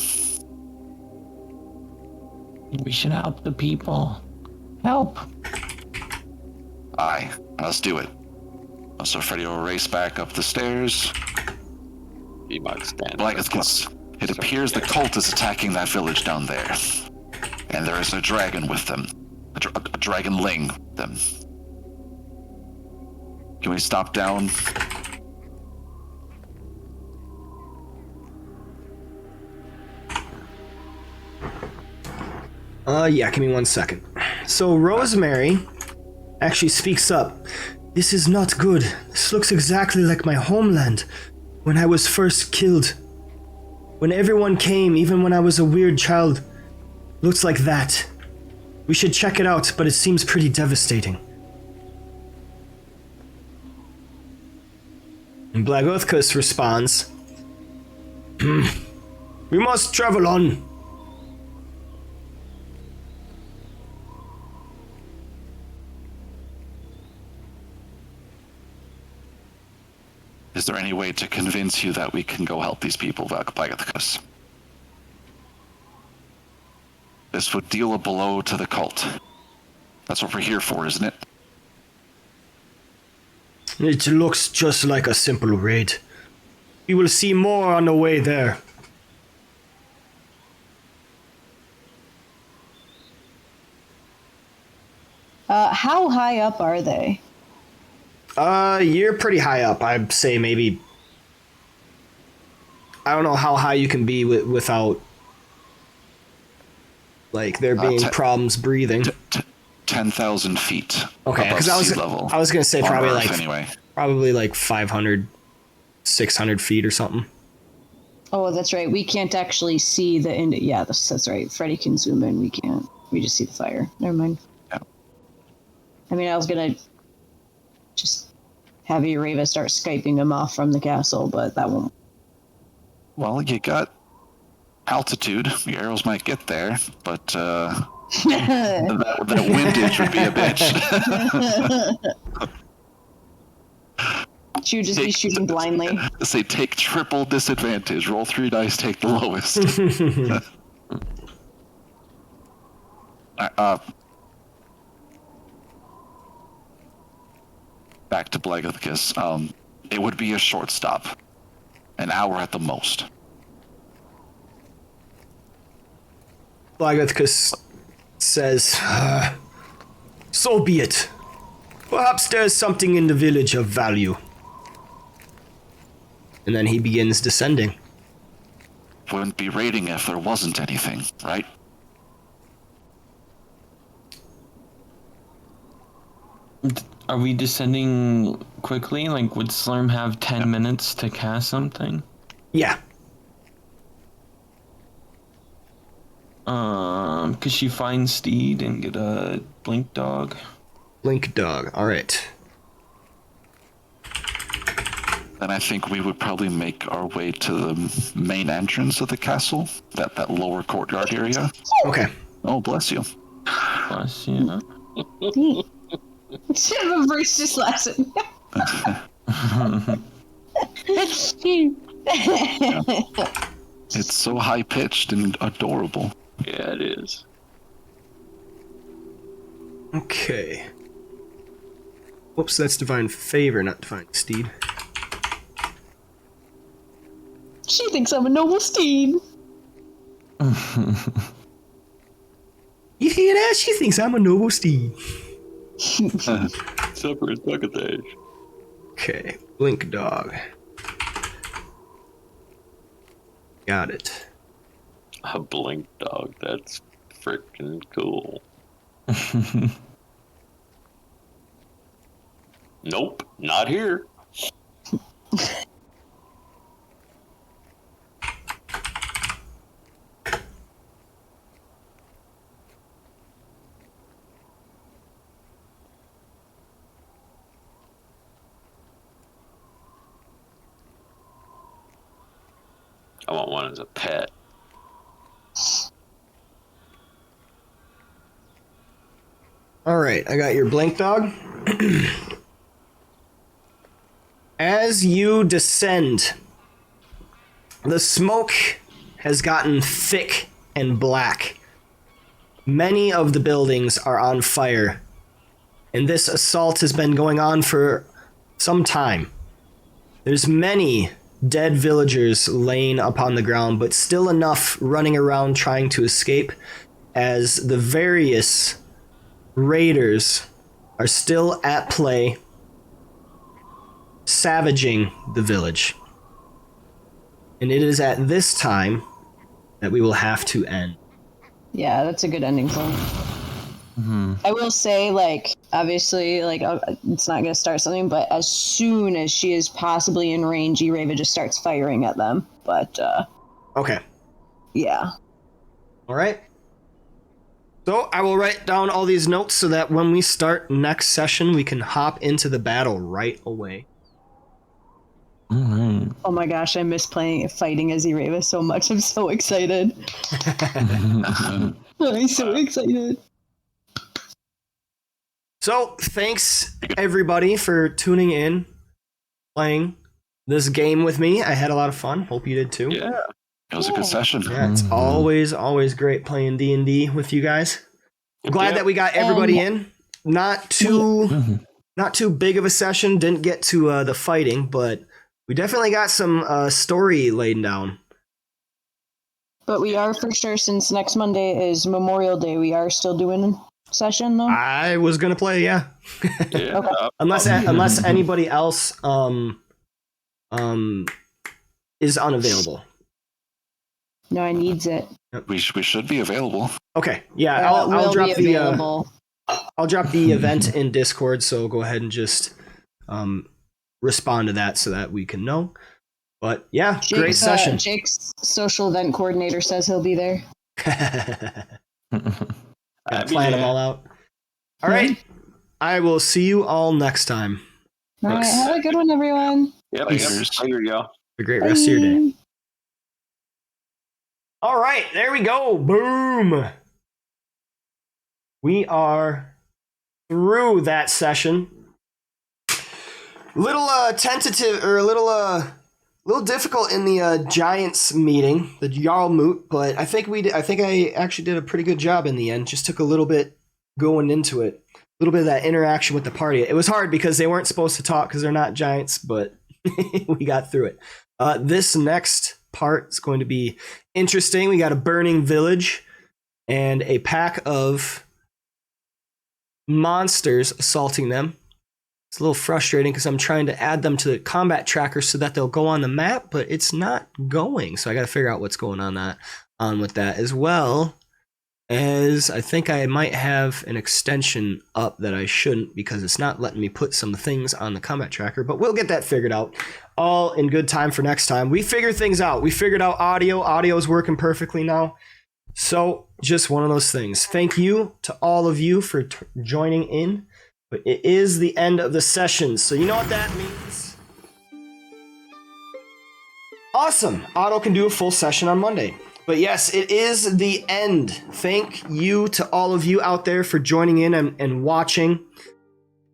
We should help the people. Help. Aye, let's do it. So Freddy will race back up the stairs. It appears the cult is attacking that village down there. And there is a dragon with them. A dragonling with them. Can we stop down? Yeah, give me 1 second. So Rosemary actually speaks up. This is not good. This looks exactly like my homeland when I was first killed. When everyone came, even when I was a weird child, looks like that. We should check it out, but it seems pretty devastating. And Blagothkus responds, We must travel on. Is there any way to convince you that we can go help these people, Vagathicus? This would deal a blow to the cult. That's what we're here for, isn't it? It looks just like a simple raid. We will see more on the way there. How high up are they? You're pretty high up. I'd say maybe... I don't know how high you can be without... like, there being problems breathing. 10,000 feet. Okay, because I was gonna say probably Earth, like anyway. probably like 500, 600 feet or something. Oh, that's right. We can't actually see the end. Yeah, that's right. Freddy can zoom in. We can't. We just see the fire. Never mind. Yeah. I mean, I was gonna just have Ureva start Skyping him off from the castle, but that won't. Well, you got altitude. The arrows might get there, but that windage would be a bitch. She would just be shooting blindly. Say, take triple disadvantage. Roll 3 dice, take the lowest. Back to Blagathicus. It would be a short stop. An hour at the most. Blagathicus says, so be it. Perhaps there's something in the village of value. And then he begins descending. Wouldn't be raiding if there wasn't anything, right? Are we descending quickly? Like, would Slurm have 10 minutes to cast something? Yeah. Could she find Steed and get a blink dog? Blink dog, alright. Then I think we would probably make our way to the main entrance of the castle, that lower courtyard area. Okay. Oh, bless you. Plus, yeah. Bruce just laughs at me. It's so high-pitched and adorable. Yeah, it is. Okay. Whoops, that's Divine Favor, not Divine Steed. She thinks I'm a noble steed. You hear that? She thinks I'm a noble steed. Except for his bucket age. Okay, Blink Dog. Got it. A blink dog. That's freaking cool. Nope, not here. I want one as a pet. Alright, I got your Blink Dog. As you descend, the smoke has gotten thick and black. Many of the buildings are on fire, and this assault has been going on for some time. There's many dead villagers laying upon the ground, but still enough running around trying to escape, as the various raiders are still at play, savaging the village. And it is at this time that we will have to end. Yeah, that's a good ending point. I will say, like, obviously, like, it's not going to start something, but as soon as she is possibly in range, Ureva just starts firing at them. But, Okay. yeah. All right. So I will write down all these notes so that when we start next session, we can hop into the battle right away. Alright. Oh my gosh, I miss fighting as Ureva so much. I'm so excited. I'm so excited. So thanks everybody for tuning in, playing this game with me. I had a lot of fun. Hope you did too. Yeah. It was a good session. Yeah, it's always great playing D&D with you guys. I'm glad Yeah. that we got everybody in. Not too big of a session. Didn't get to the fighting, but we definitely got some story laid down. But we are for sure, since next Monday is Memorial Day, we are still doing a session though. I was gonna play, yeah. Yeah. Okay. Unless anybody else is unavailable. No, I needs it. We should be available. Okay, yeah, I'll will drop be the available. I'll drop the event in Discord, so go ahead and just respond to that so that we can know. But yeah, great session. Jake's social event coordinator says he'll be there. Gotta plan them all out. All right, I will see you all next time. All right, have a good one, everyone. Yep. Lasers. Later, y'all. Have a great rest of your day. All right, there we go. Boom. We are through that session. Little tentative, or a little difficult in the Giants meeting, the Jarlmoot, but I think I actually did a pretty good job in the end. Just took a little bit going into it, a little bit of that interaction with the party. It was hard because they weren't supposed to talk because they're not giants, but we got through it. This next part is going to be interesting. We got a burning village and a pack of monsters assaulting them. It's a little frustrating because I'm trying to add them to the combat tracker so that they'll go on the map, but it's not going. So I got to figure out what's going on with that, as well as I think I might have an extension up that I shouldn't because it's not letting me put some things on the combat tracker, but we'll get that figured out all in good time for next time. We figured things out. We figured out audio. Audio's working perfectly now. So just one of those things. Thank you to all of you for joining in. But it is the end of the session, so you know what that means. Awesome. Otto can do a full session on Monday. But yes, it is the end. Thank you to all of you out there for joining in and watching.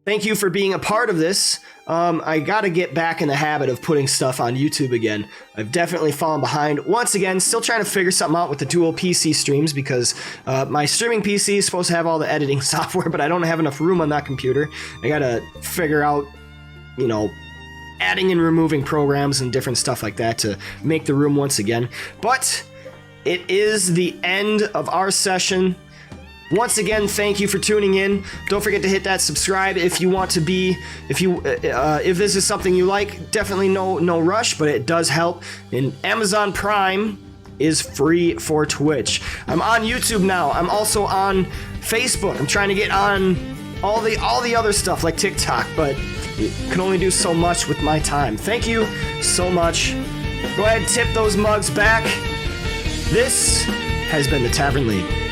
Thank you for being a part of this. I gotta get back in the habit of putting stuff on YouTube again. I've definitely fallen behind. Once again, still trying to figure something out with the dual PC streams because my streaming PC is supposed to have all the editing software, but I don't have enough room on that computer. I gotta figure out, adding and removing programs and different stuff like that to make the room once again. But it is the end of our session. Once again, thank you for tuning in. Don't forget to hit that subscribe if you want to be, if this is something you like. Definitely no rush, but it does help. And Amazon Prime is free for Twitch. I'm on YouTube now. I'm also on Facebook. I'm trying to get on all the other stuff like TikTok, but you can only do so much with my time. Thank you so much. Go ahead and tip those mugs back. This has been the Tavern League.